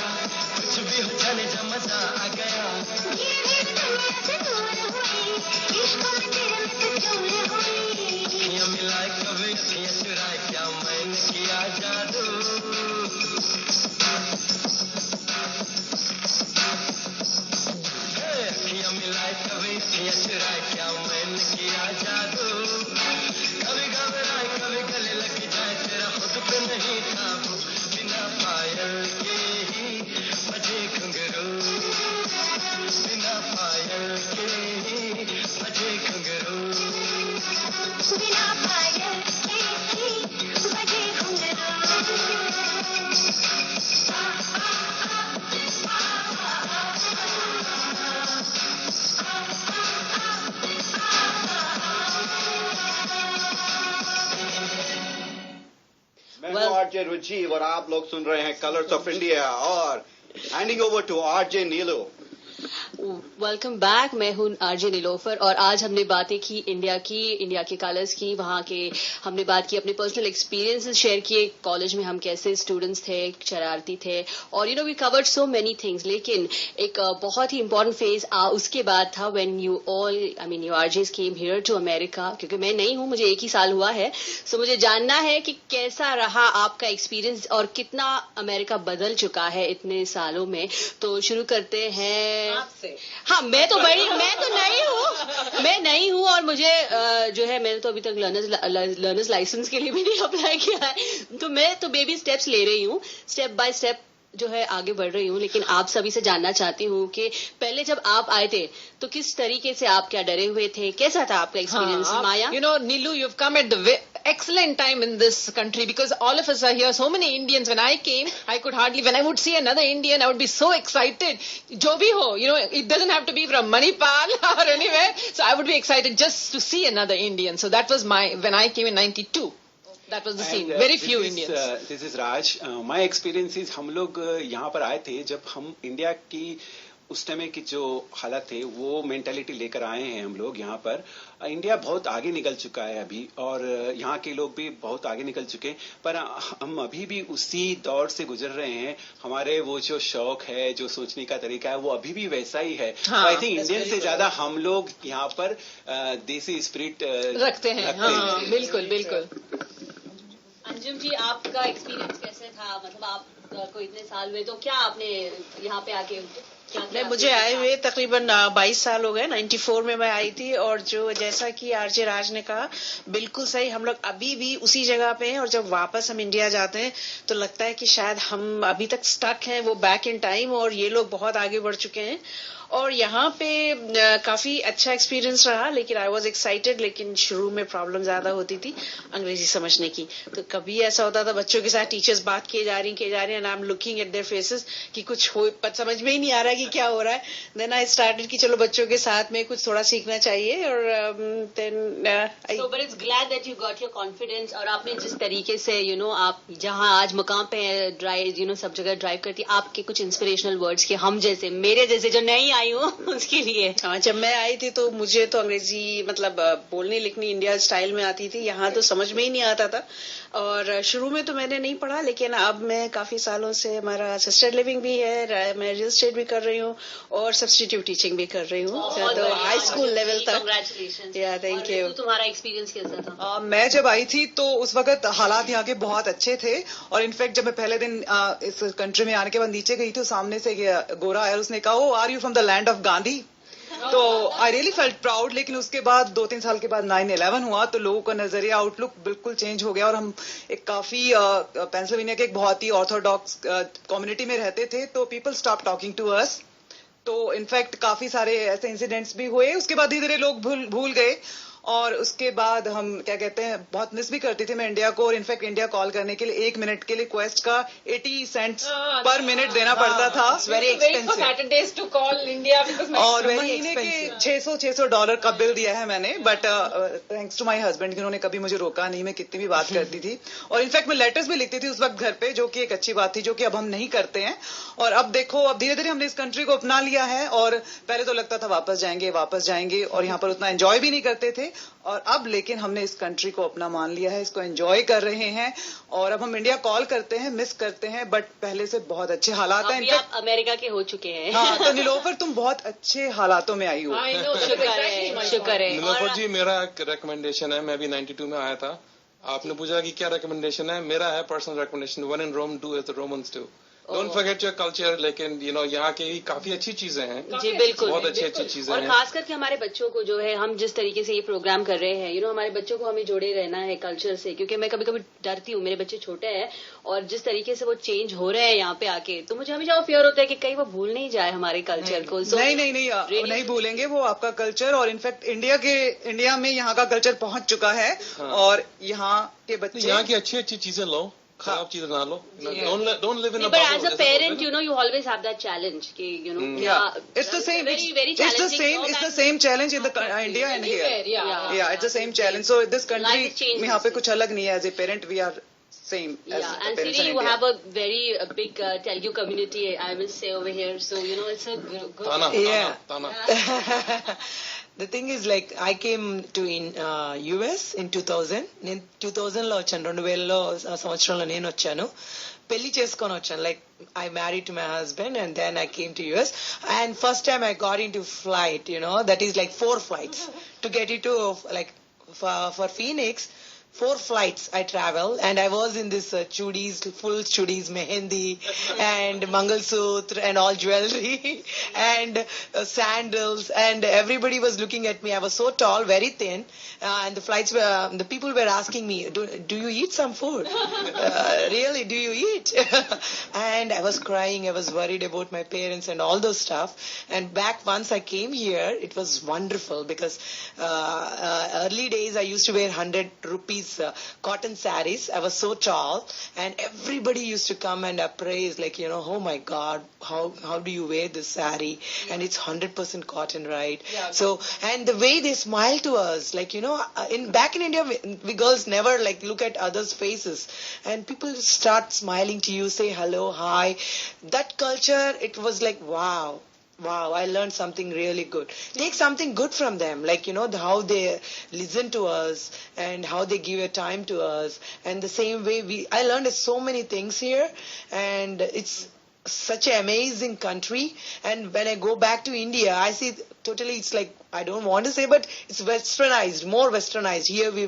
कुछ भी हो जाने जा मजा आ गया अखियां मिलाए कभी अखियां चुराए क्या मैंने किया जादू अखियां मिलाए कभी अखियां चुराए क्या मैंने किया जादू कभी घबराए कभी गले लग जाए तेरा खुद पे नहीं था बिना पायल के ही बजे घुंघरू बिना पायल के ही बजे घुंघरू बिना पायल के ही बजे घुंघरू मैं हूं आरजे राजीव और आप लोग सुन रहे हैं कलर्स ऑफ इंडिया और handing over to RJ Neelu. Welcome back. मैं हूं आरजे नीलोफर और आज हमने बातें की इंडिया के कलर्स की, वहां के हमने बात की, अपने पर्सनल एक्सपीरियंसेस शेयर किए, कॉलेज में हम कैसे स्टूडेंट्स थे, शरारती थे और we covered so many things. लेकिन एक बहुत ही इंपॉर्टेंट फेज उसके बाद था when you RJs came here to America, क्योंकि मैं नहीं हूं, मुझे 1 ही साल हुआ है, सो मुझे जानना है कि कैसा रहा आपका एक्सपीरियंस और कितना अमेरिका बदल चुका है इतने सालों में। तो शुरू करते हैं आपसे। हाँ, मैं तो नहीं हूँ और मुझे जो है मैंने तो अभी तक लर्नर्स लाइसेंस के लिए भी नहीं अप्लाई किया है, तो मैं तो बेबी स्टेप्स ले रही हूँ, स्टेप बाय स्टेप जो है आगे बढ़ रही हूँ। लेकिन आप सभी से जानना चाहती हूँ कि पहले जब आप आए थे तो किस तरीके से आप क्या डरे हुए थे, कैसा था आपका experience? Maya, Nilu, you've come at the excellent time in this country because all of us are here, so many Indians. When I came, I could hardly, when I would see another Indian, I would be so excited. Jo bhi ho, it doesn't have to be from Manipal or anywhere. So I would be excited just to see another Indian. So that was when I came in 92. That was the scene. Very few Indians. This is Raj. My experience is हम लोग यहाँ पर आए थे जब हम India की उस समय की जो हालत थे वो मेंटालिटी लेकर आए हैं हम लोग यहाँ पर। इंडिया बहुत आगे निकल चुका है अभी और यहाँ के लोग भी बहुत आगे निकल चुके हैं, पर हम अभी भी उसी दौर से गुजर रहे हैं। हमारे वो जो शौक है, जो सोचने का तरीका है, वो अभी भी वैसा ही है। आई थिंक इंडियन से ज्यादा हम लोग यहाँ पर देसी स्पिरिट रखते हैं। हाँ, बिल्कुल बिल्कुल। अंजुम जी, आपका एक्सपीरियंस कैसे था? मतलब आपको इतने साल हुए तो क्या आपने यहाँ पे आके मुझे आए हुए तकरीबन 22 साल हो गए। 94 में मैं आई थी और जो जैसा कि आरजे राज ने कहा बिल्कुल सही, हम लोग अभी भी उसी जगह पे हैं और जब वापस हम इंडिया जाते हैं तो लगता है कि शायद हम अभी तक स्टक हैं, वो बैक इन टाइम, और ये लोग बहुत आगे बढ़ चुके हैं। और यहाँ पे काफी अच्छा एक्सपीरियंस रहा, लेकिन आई वॉज एक्साइटेड। लेकिन शुरू में प्रॉब्लम ज्यादा होती थी अंग्रेजी समझने की, तो कभी ऐसा होता था बच्चों के साथ टीचर्स बात किए जा रही and I am looking at their faces कि कुछ हो समझ में ही नहीं आ रहा कि क्या हो रहा है। देन आई स्टार्टेड कि चलो बच्चों के साथ में कुछ थोड़ा सीखना चाहिए और then but it's glad that you got your confidence. और आपने जिस तरीके से आप जहां आज मुकाम पे ड्राइव सब जगह ड्राइव करती, आपके कुछ इंस्पिरेशनल वर्ड्स के हम जैसे मेरे जैसे जो नहीं आई हूँ उसके लिए। हाँ, जब मैं आई थी तो मुझे तो अंग्रेजी मतलब बोलनी लिखनी इंडिया स्टाइल में आती थी, यहाँ तो समझ में ही नहीं आता था। और शुरू में तो मैंने नहीं पढ़ा, लेकिन अब मैं काफी सालों से, हमारा असिस्टेंट लिविंग भी है, मैं रियल एस्टेट भी कर रही हूँ और सब्स्टिट्यूट टीचिंग भी कर रही हूँ, तो हाई स्कूल लेवल तक। कांग्रेचुलेशंस। या थैंक यू। तुम्हारा एक्सपीरियंस कैसा था? मैं जब आई थी तो उस वक्त हालात यहाँ के बहुत अच्छे थे और इनफैक्ट जब मैं पहले दिन इस कंट्री में आने के बाद नीचे गई तो सामने से गोरा आया, उसने कहा, oh are you from the land of Gandhi? तो आई रियली फेल्ट प्राउड। लेकिन उसके बाद 2-3 साल के बाद 9/11 हुआ तो लोगों का नजरिया, आउटलुक बिल्कुल चेंज हो गया और हम एक काफी पेंसिल्वेनिया के एक बहुत ही ऑर्थोडॉक्स कम्युनिटी में रहते थे, तो people stop talking to us. तो इनफैक्ट काफी सारे ऐसे इंसिडेंट्स भी हुए। उसके बाद धीरे धीरे लोग भूल गए और उसके बाद हम क्या कहते हैं बहुत मिस भी करती थी मैं इंडिया को। और इनफैक्ट इंडिया कॉल करने के लिए 1 मिनट के लिए क्वेस्ट का 80 सेंट्स पर मिनट देना पड़ता था। Very expensive to call India. और महीने के $600 का बिल दिया है मैंने, but thanks to my husband जिन्होंने कभी मुझे रोका नहीं, मैं कितनी भी बात करती थी। और इनफैक्ट मैं लेटर्स भी लिखती थी उस वक्त घर पे, जो कि एक अच्छी बात थी, जो कि अब हम नहीं करते हैं। और अब देखो, अब धीरे धीरे हमने इस कंट्री को अपना लिया है और पहले तो लगता था वापस जाएंगे और यहाँ पर उतना एंजॉय भी नहीं करते थे। और अब लेकिन हमने इस कंट्री को अपना मान लिया है, इसको एंजॉय कर रहे हैं और अब हम इंडिया कॉल करते हैं, मिस करते हैं, बट पहले से बहुत अच्छे हालात हैं। आप अमेरिका के हो चुके हैं। हाँ, तो नीलोफर तुम बहुत अच्छे हालातों में आई हो। शुक्र है। नीलोफर जी, मेरा एक रिकमेंडेशन है, मैं भी 92 में आया था। आपने पूछा कि क्या रिकमेंडेशन है, मेरा है personal recommendation, when in Rome do as the Romans do. Don't forget your culture, लेकिन यहाँ के भी काफी अच्छी चीजें हैं जी, बिल्कुल बहुत अच्छी चीजें हैं। और खास करके हमारे बच्चों को जो है, हम जिस तरीके से ये प्रोग्राम कर रहे हैं, हमारे बच्चों को हमें जोड़े रहना है कल्चर से, क्योंकि मैं कभी कभी डरती हूँ, मेरे बच्चे छोटे हैं और जिस तरीके से वो चेंज हो रहे हैं यहाँ पे आके, तो मुझे हमेशा फियर होता है कि कहीं वो भूल नहीं जाए हमारे कल्चर को। नहीं भूलेंगे वो आपका कल्चर, और इनफैक्ट इंडिया में यहाँ का कल्चर पहुंच चुका है और यहाँ के बच्चे यहाँ की अच्छी अच्छी चीजें लो, खराब चीजें ना लो। Don't live in a bubble. But as a parent, you always have that challenge. It's the same. It's the same challenge in the India and here. Yeah, it's the same challenge. So this country में यहाँ पे कुछ अलग नहीं है. As a parent, we are same. And Siri, you have a very big Telugu community, I will say, over here. So it's a good. Tana. The thing is, like, I came to US in 2000. నేను 2000లో వచ్చాను, 2000లో సంవత్సరంలో నేను వచ్చాను. పెళ్లి చేసుకొని వచ్చాను. Like, I married to my husband and then I came to US. And first time I got into flight, that is like 4 flights to get into, like, for Phoenix. 4 flights I travel, and I was in this chudis, full chudis, mehendi, and Mangalsutra, and all jewelry, and sandals, and everybody was looking at me. I was so tall, very thin, and the people were asking me, do you eat some food? Really, do you eat? And I was crying, I was worried about my parents and all those stuff. And back once I came here, it was wonderful because early days I used to wear 100 rupees cotton saris. I was so tall, and everybody used to come and praise, like, oh my God, how do you wear this sari? And it's 100% cotton, right? Yeah. So, and the way they smile to us, like, back in India, we girls never like look at others' faces, and people start smiling to you, say hello, hi. That culture, it was like, wow, I learned something really good. Take something good from them, like, how they listen to us and how they give a time to us. And the same way I learned so many things here, and it's such an amazing country. And when I go back to India, I see totally, it's like, I don't want to say, but it's westernized, more westernized. Here we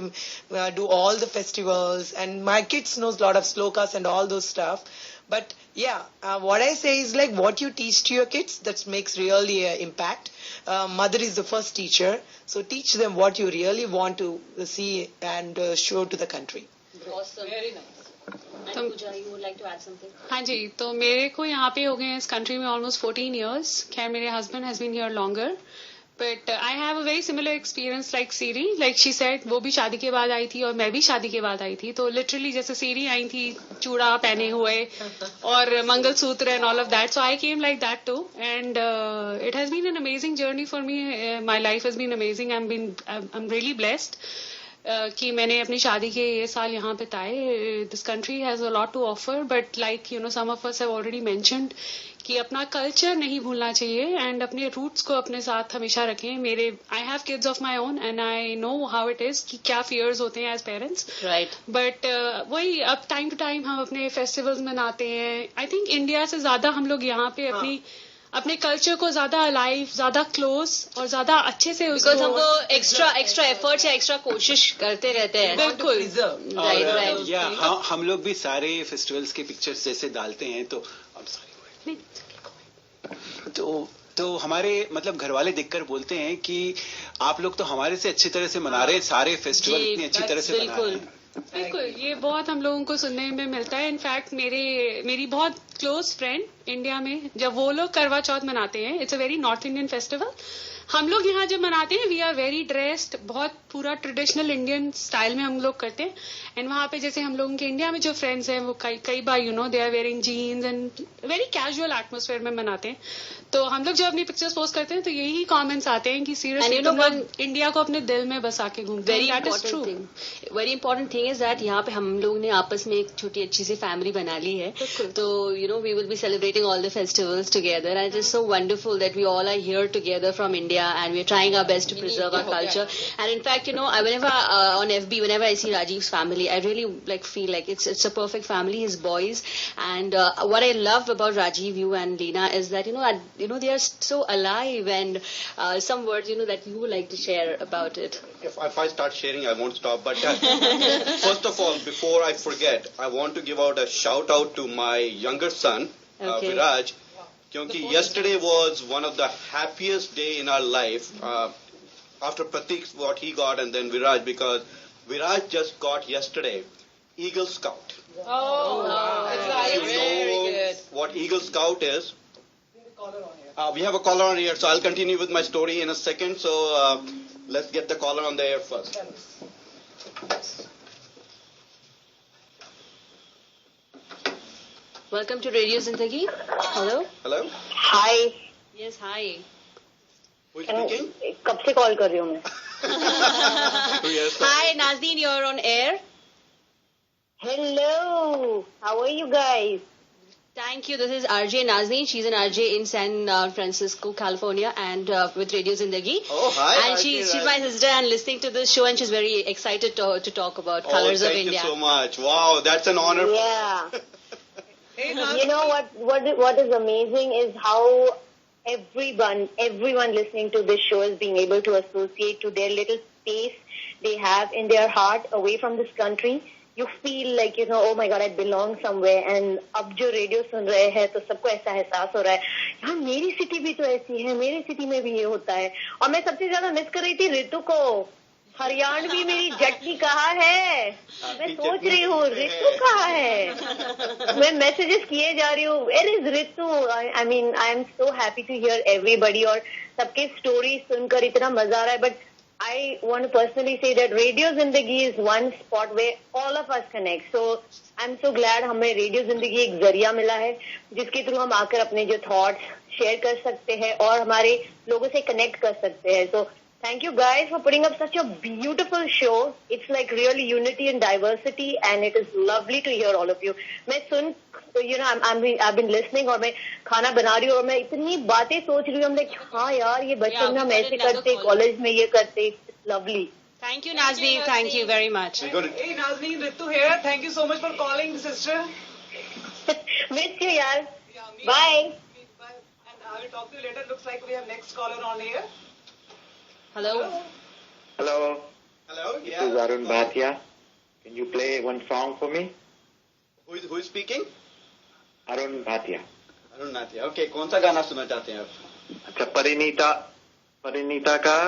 do all the festivals, and my kids knows a lot of slokas and all those stuff. But yeah, what I say is, like, what you teach to your kids, that makes really an impact. Mother is the first teacher, so teach them what you really want to see and show to the country. Awesome. Very nice. And Pooja, you would like to add something? हाँ जी, तो मेरे को यहाँ पे हो गए हैं इस country में almost 14 years. खैर मेरे husband has been here longer. But I have a very similar experience like Siri. Like she said, वो भी शादी के बाद आई थी और मैं भी शादी के बाद आई थी. तो literally जैसे Siri आई थी चूड़ा पहने हुए और mangalsutra and all of that. So I came like that too. And it has been an amazing journey for me. My life has been amazing. I'm really blessed. कि मैंने अपनी शादी के ये साल यहाँ बिताए. This country has a lot to offer, but like some of us have already mentioned कि अपना कल्चर नहीं भूलना चाहिए एंड अपने रूट्स को अपने साथ हमेशा रखें. I have kids of my own and I know how it is कि क्या फियर्स होते हैं एज पेरेंट्स. राइट. बट वही अब टाइम टू टाइम हम अपने फेस्टिवल्स मनाते हैं. आई थिंक इंडिया से ज्यादा हम लोग यहाँ पे अपने कल्चर को ज्यादा अलाइव, ज्यादा क्लोज और ज्यादा अच्छे से उसको, बिकॉज हमको एक्स्ट्रा एफर्ट्स या एक्स्ट्रा कोशिश करते रहते हैं. बिल्कुल. राइट. या हम लोग भी सारे फेस्टिवल्स के पिक्चर्स जैसे डालते हैं तो हमारे मतलब घर वाले देखकर बोलते हैं कि आप लोग तो हमारे से अच्छी तरह से मना रहे हैं, सारे फेस्टिवल इतनी अच्छी तरह से मना रहे हैं. बिल्कुल, ये बहुत हम लोगों को सुनने में मिलता है. इनफैक्ट मेरी बहुत क्लोज फ्रेंड इंडिया में जब वो लोग करवा चौथ मनाते हैं, it's a very north Indian festival. हम लोग यहाँ जब मनाते हैं वी आर वेरी ड्रेस्ड, बहुत पूरा ट्रेडिशनल इंडियन स्टाइल में हम लोग करते हैं. एंड वहाँ पे जैसे हम लोगों के इंडिया में जो फ्रेंड्स हैं वो कई बार they are wearing jeans and very casual atmosphere में मनाते हैं. तो हम लोग जब अपनी पिक्चर्स पोस्ट करते हैं तो यही कमेंट्स आते हैं कि सीरियसली तुम लोग इंडिया को अपने दिल में बसा के घूमते हैं. That is true. Very important thing is that यहाँ पे हम लोग ने आपस में एक छोटी अच्छी सी फैमिली बना ली है. तो we will be celebrating all the festivals together. And it is so wonderful that we all are here together from India and we're trying our best to preserve our culture. And in fact, whenever on FB, whenever I see Rajiv's family, I really feel like it's a perfect family, his boys. And what I love about Rajiv, you and Leena is that, they are so alive, and some words, that you would like to share about it. If I start sharing, I won't stop. But first of all, before I forget, I want to give out a shout out to my younger son, Viraj, because yesterday was one of the happiest day in our life after Pratik, what he got, and then Viraj, because Viraj just got yesterday Eagle Scout. Very good. What Eagle Scout is? We have a caller on here, so I'll continue with my story in a second. So let's get the caller on the air first. Welcome to Radio Zindagi. Hello. Hello. Hi. Yes, hi. Who is speaking? कब से call कर रही हूँ मैं? Hi, Nazneen, you're on air. Hello. How are you guys? Thank you. This is RJ Nazneen. She's an RJ in San Francisco, California, and with Radio Zindagi. Oh, hi. And she's my sister and listening to this show, and she's very excited to talk about Colors of India. Thank you so much. Wow, that's an honor. Yeah. You know what is amazing is how everyone listening to this show is being able to associate to their little space they have in their heart away from this country. You feel like, oh my God, I belong somewhere. And अब जो radio सुन रहे हैं तो सबको ऐसा एहसास हो रहा है, यार मेरी सिटी भी तो ऐसी है, मेरी सिटी में भी ये होता है. और मैं सबसे ज्यादा मिस कर रही थी ऋतु को. हरियाणवी मेरी जटनी कहाँ है? मैं सोच रही हूँ ऋतु कहाँ है? मैं मैसेजेस किए जा रही हूँ. Where is Ritu? I mean, I am so happy to hear everybody और सबके स्टोरी सुनकर इतना मजा आ रहा है. But I want to personally say that Radio Zindagi is one spot where all of us connect. So I'm so glad हमें Radio Zindagi एक जरिया मिला है जिसके थ्रू हम आकर अपने जो thoughts शेयर कर सकते हैं और हमारे लोगों से connect कर सकते हैं. So thank you guys for putting up such a beautiful show. It's like really unity and diversity, and it is lovely to hear all of you. मैं सुन, I've been listening और मैं खाना बना रही हूँ और मैं इतनी बातें सोच रही हूँ. I'm like, हाँ यार ये बचपन में हम ऐसे करते, कॉलेज में ये करते. It's lovely. Thank you, Nazneen. Thank you very much. Hey, Nazneen, Ritu here. Thank you so much for calling, sister. Miss you, yaar. Bye. And I will talk to you later. Looks like we have next caller on here. Hello. Hello. Hello. This is Arun Bhatia. Can you play one song for me? Who is speaking? Arun Bhatia. Arun Bhatia. Okay, कौन सा गाना सुनना चाहते हैं आप? अच्छा, परिणीता का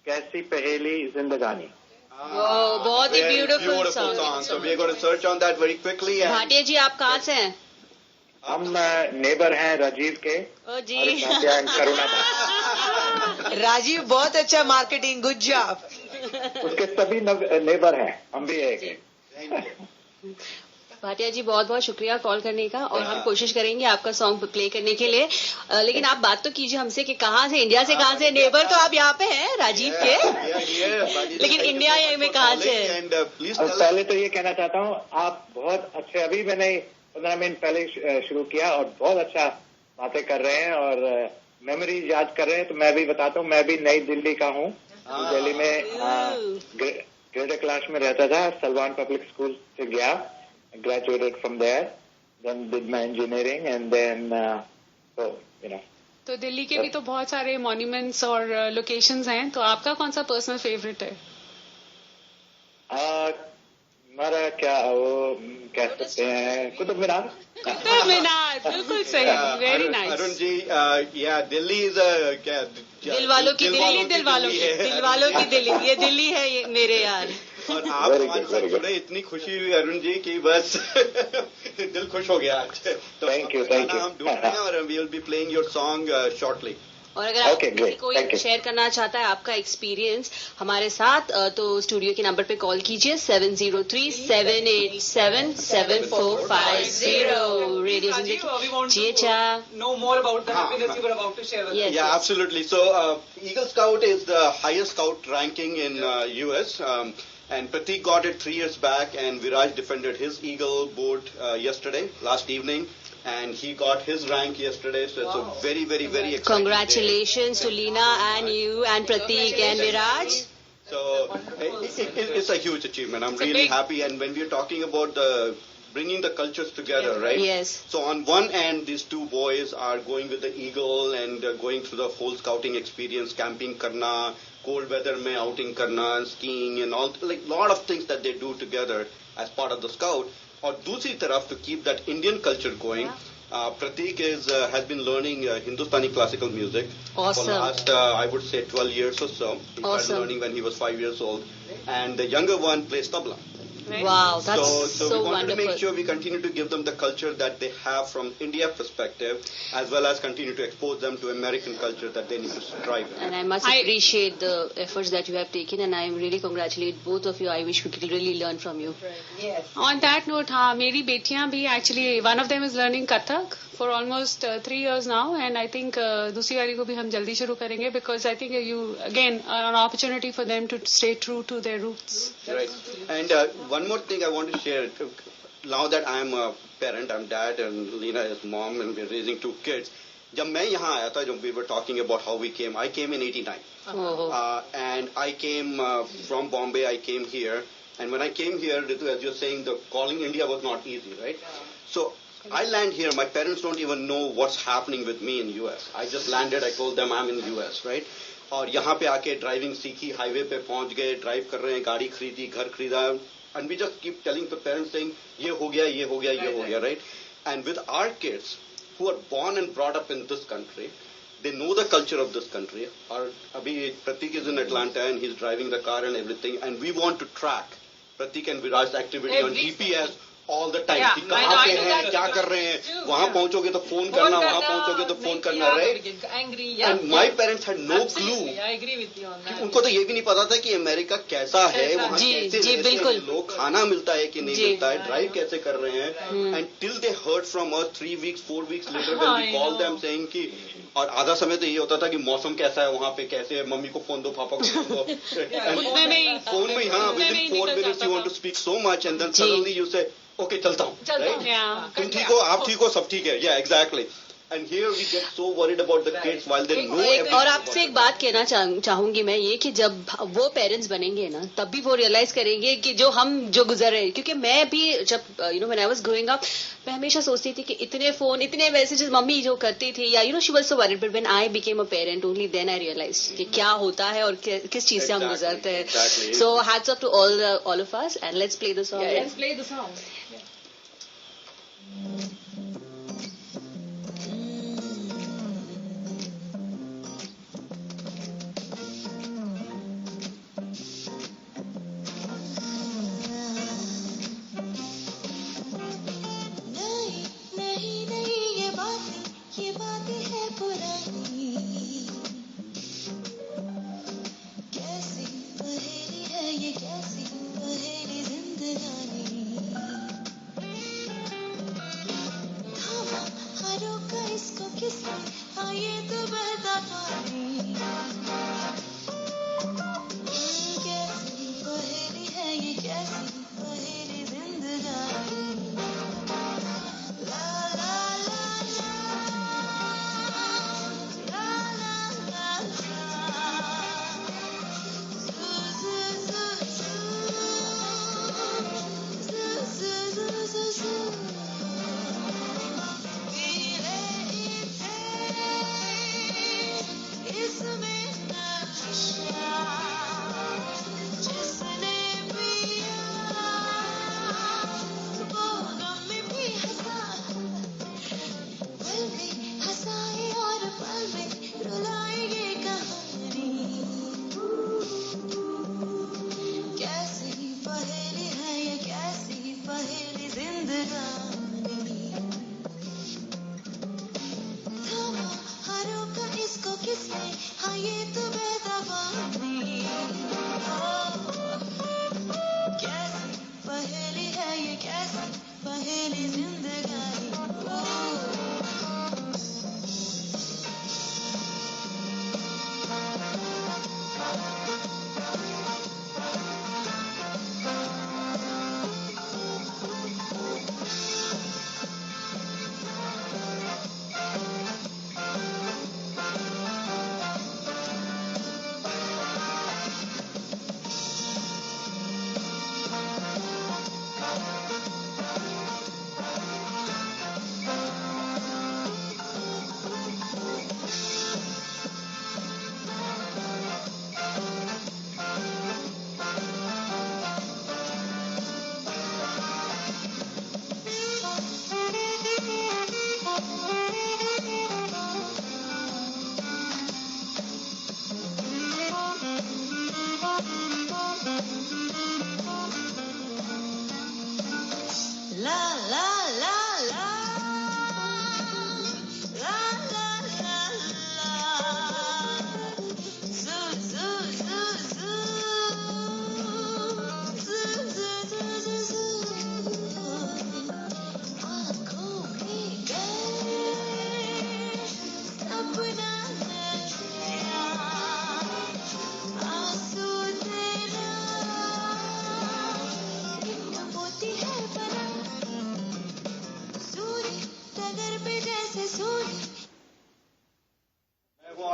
कैसी पहेली जिंदगानी. Oh, बहुत ही beautiful song. So we are going to search on that very quickly. Bhatia जी, आप कहाँ से हैं? हम नेबर हैं राजीव के. ओ जी. करुणा. राजीव बहुत अच्छा मार्केटिंग, गुड जॉब. उसके सभी नेबर हैं, हम भी एक. भाटिया जी, बहुत बहुत शुक्रिया कॉल करने का, और हम कोशिश करेंगे आपका सॉन्ग प्ले करने के लिए. लेकिन आप बात तो कीजिए हमसे कि कहाँ से, इंडिया से कहाँ से? नेबर तो आप यहाँ पे हैं राजीव के, लेकिन इंडिया में कहाँ से? पहले तो ये कहना चाहता हूँ, आप बहुत अच्छे, अभी मैंने 15 मिनट पहले शुरू किया और बहुत अच्छा बातें कर रहे हैं और मेमोरीज याद कर रहे हैं. तो मैं भी बताता हूँ, मैं भी नई दिल्ली का हूँ. दिल्ली में ग्रेटर क्लास में रहता था, सलवान पब्लिक स्कूल से गया. Graduated from there, then did my engineering, and then तो दिल्ली के भी तो बहुत सारे मॉन्यूमेंट्स और लोकेशंस हैं, तो आपका कौन सा पर्सनल फेवरेट है? हमारा क्या वो कह सकते हैं, कुतुब मीनार. कुतुब मीनार, बिल्कुल सही. Very nice. Arun ji, Delhi is क्या दिल वालों की दिल्ली, दिल वालों की दिल्ली, ये दिल्ली है ये मेरे यार. और आप हमारे साथ जुड़े, इतनी खुशी हुई अरुण जी की बस दिल खुश हो गया आज. तो थैंक यू. हम ढूंढ रहे हैं और we will be playing your song shortly. और अगर आप कोई शेयर करना चाहता है आपका एक्सपीरियंस हमारे साथ, तो स्टूडियो के नंबर पे कॉल कीजिए 703-787-7450. रेडियो जिंदगी. Know more about the happiness you were about to share with us. Yeah, absolutely. So Eagle Scout is the highest scout ranking in US, and Pratik got it 3 years back, and Viraj defended his Eagle board last evening. and he got his rank yesterday. So it's a very, very, very exciting Congratulations day. to Leena and you and Pratik and Viraj. So it's a huge achievement. I'm really happy. And when we're talking about bringing the cultures together, right? Yes. So on one end, these two boys are going with the Eagle and going through the whole scouting experience, camping karna, cold weather mein outing karna, skiing and all, like lot of things that they do together as part of the scout. Or dusri taraf, to keep that Indian culture going, Pratik has been learning Hindustani classical music for the last, I would say, 12 years or so. He started learning when he was 5 years old. And the younger one plays tabla. Wow, that's so we wanted wonderful. to make sure we continue to give them the culture that they have from India perspective, as well as continue to expose them to American culture that they need to strive in. And I must appreciate the efforts that you have taken, and I really congratulate both of you. I wish we could really learn from you. Yes. On that note, मेरी बेटियां भी actually, one of them is learning Kathak for almost 3 years now, and I think दूसरी वाली को भी हम जल्दी शुरू करेंगे, because I think you again are an opportunity for them to stay true to their roots. Right. And one more thing I want to share. Now that I'm a parent, I'm dad, and Leena is mom, and we're raising 2 kids. जब मैं यहाँ आया था, we were talking about how we came. I came in '89, and I came from Bombay. I came here, and when I came here, Ritu, as you're saying, the calling India was not easy, right? So I land here. My parents don't even know what's happening with me in US. I just landed. I told them I'm in US, right? और यहाँ पे आके driving सीखी, highway पे पहुंच गए, drive कर रहे हैं, गाड़ी खरीदी, घर खरीदा, and we just keep telling the parents saying ये हो गया, ये हो गया, ये हो गया, right? And with our kids who are born and brought up in this country, they know the culture of this country. Or abhi Pratik is in Atlanta and he's driving the car and everything, and we want to track Pratik and Viraj's activity on GPS all the time. कि कहाँ पे हैं, क्या कर रहे हैं, वहाँ पहुँचोगे तो फोन करना, वहाँ पहुँचोगे तो फोन करना, right? And my parents had no clue. I agree with you on that. उनको तो ये भी नहीं पता था कि अमेरिका कैसा है, वहाँ कैसे रहते हैं लोग, खाना मिलता है कि नहीं मिलता है, ड्राइव कैसे कर रहे हैं. And till they heard from us 3 weeks, 4 weeks later when we called them saying कि, और आधा समय तो ये होता था कि मौसम कैसा है वहाँ पे, कैसे है, मम्मी को फोन दो, पापा को फोन दो. फोन में हाँ, within 4 minutes you want to speak so much, and then suddenly you say, okay, चलता हूँ, right? तुम ठीक हो, आप ठीक हो, सब ठीक है. Yeah, exactly. And here we get so worried about the kids while they know everything. और आपसे एक बात कहना चाहूंगी मैं, ये कि जब वो पेरेंट्स बनेंगे ना, तब भी वो रियलाइज करेंगे कि जो हम जो गुजर रहे हैं. क्योंकि मैं भी जब when I was growing up, मैं हमेशा सोचती थी कि इतने फोन, इतने मैसेजेस मम्मी जो करती थी, या she was so worried. But when I became a parent, only then I realize कि क्या होता है और किस चीज से हम गुजरते हैं. So hats off to all of us, and let's play the song. Let's play the song. इस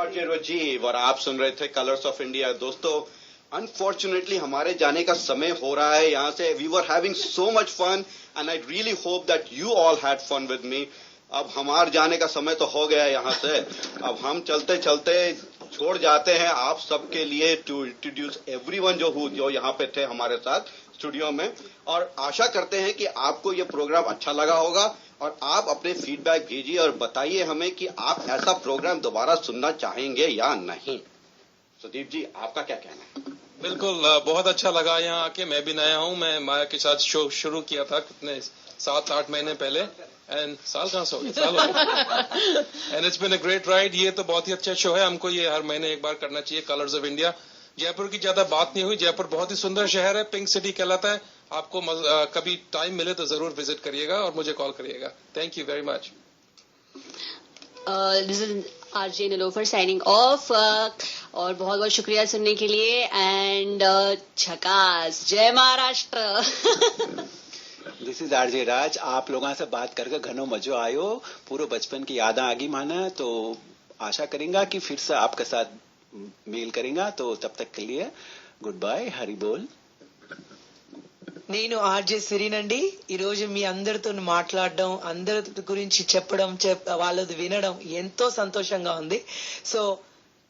आरजे राजीव और आप सुन रहे थे कलर्स ऑफ इंडिया। दोस्तों, अनफॉर्चुनेटली हमारे जाने का समय हो रहा है यहाँ से। We were having so much fun and I really hope that you all had fun with me. अब हमारे जाने का समय तो हो गया यहाँ से। अब हम चलते चलते छोड़ जाते हैं आप सबके लिए टू इंट्रोड्यूस एवरीवन जो यहाँ पे थे हमारे साथ स्टूडियो में, और आशा करते हैं कि आपको ये प्रोग्राम अच्छा लगा होगा और आप अपने फीडबैक भेजिए और बताइए हमें कि आप ऐसा प्रोग्राम दोबारा सुनना चाहेंगे या नहीं। सुदीप जी, आपका क्या कहना है? बिल्कुल, बहुत अच्छा लगा यहाँ आके। मैं भी नया हूँ, मैं माया के साथ शो शुरू किया था कितने 7-8 महीने पहले, एंड साल कहाँ से हो गया, and it's been a great ride. ये तो बहुत ही अच्छा शो है, हमको ये हर महीने एक बार करना चाहिए। Colours of India. जयपुर की ज्यादा बात नहीं हुई, जयपुर बहुत ही सुंदर शहर है, पिंक सिटी कहलाता है। आपको कभी टाइम मिले तो जरूर विजिट करिएगा और मुझे कॉल करिएगा। Thank you very much. This is RJ Nilofar signing off, और बहुत बहुत शुक्रिया सुनने के लिए, एंड झकास, जय महाराष्ट्र। दिस इज आरजे राज। आप लोगों से बात करके घनो मजो आयो, पूरे बचपन की याद आ गई माना। तो आशा करेंगे कि फिर से आपके साथ मेल करेंगे। तो तब तक के लिए गुड बाय, हरि बोल। నేను ఆర్జే సిరినండి. ఈరోజు మీ అందరితో మాట్లాడడం, అందరి గురించి చెప్పడం, వాళ్ళది వినడం ఎంతో సంతోషంగా ఉంది. So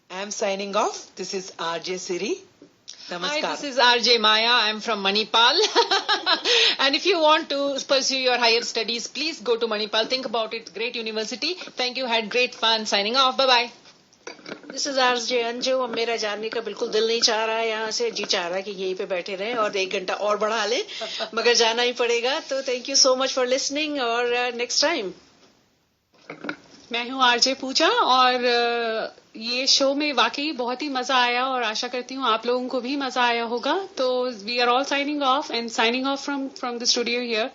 I'm signing off. This is RJ Siri. Hi, this is RJ Maya. I'm from Manipal. And if you want to pursue your higher studies, please go to Manipal. Think about it. Great university. Thank you. Had great fun. Signing off. Bye-bye. This is RJ Anju. अब मेरा जानने का बिल्कुल दिल नहीं चाह रहा है यहाँ से, जी चाह रहा है कि यहीं पे बैठे रहें और 1 घंटा और बढ़ा लें, मगर जाना ही पड़ेगा। तो thank you so much for listening, और नेक्स्ट टाइम। मैं हूँ आरजे पूजा, और ये शो में वाकई बहुत ही मजा आया और आशा करती हूँ आप लोगों को भी मजा आया होगा। तो we are all signing off and signing off from the studio here.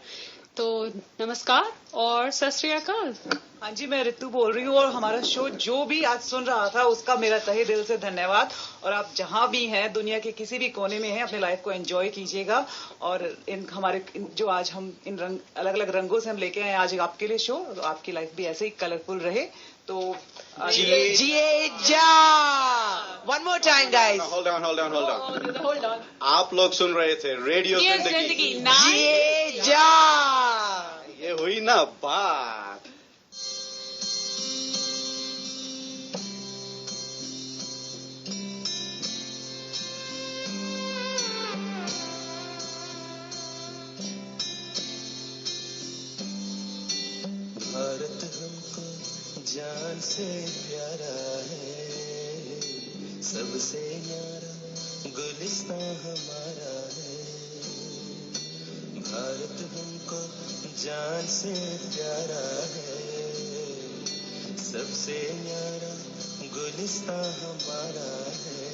तो नमस्कार और सत श्री अकाल। हाँ जी, मैं ऋतु बोल रही हूँ, और हमारा शो जो भी आज सुन रहा था उसका मेरा तहे दिल से धन्यवाद। और आप जहाँ भी हैं, दुनिया के किसी भी कोने में हैं, अपने लाइफ को एंजॉय कीजिएगा। और जो आज हम इन अलग अलग रंगों से हम लेके आए आज आपके लिए शो, तो आपकी लाइफ भी ऐसे ही कलरफुल रहे। तो जिए जा। One more time guys. Hold on. आप लोग सुन रहे थे रेडियो जिंदगी। जिए जा। ये हुई ना बात। भारत हमको जान से प्यारा है, सबसे न्यारा गुलिस्तां हमारा है। भारत हमको जान से प्यारा है, सबसे न्यारा गुलिस्तां हमारा है।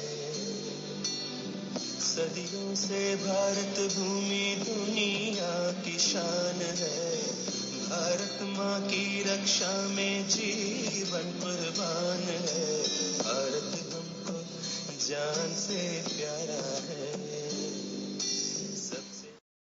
सदियों से भारत भूमि दुनिया की शान है। भारत माँ की रक्षा में जीवन कुर्बान है। भारत हमको जान से प्यारा है।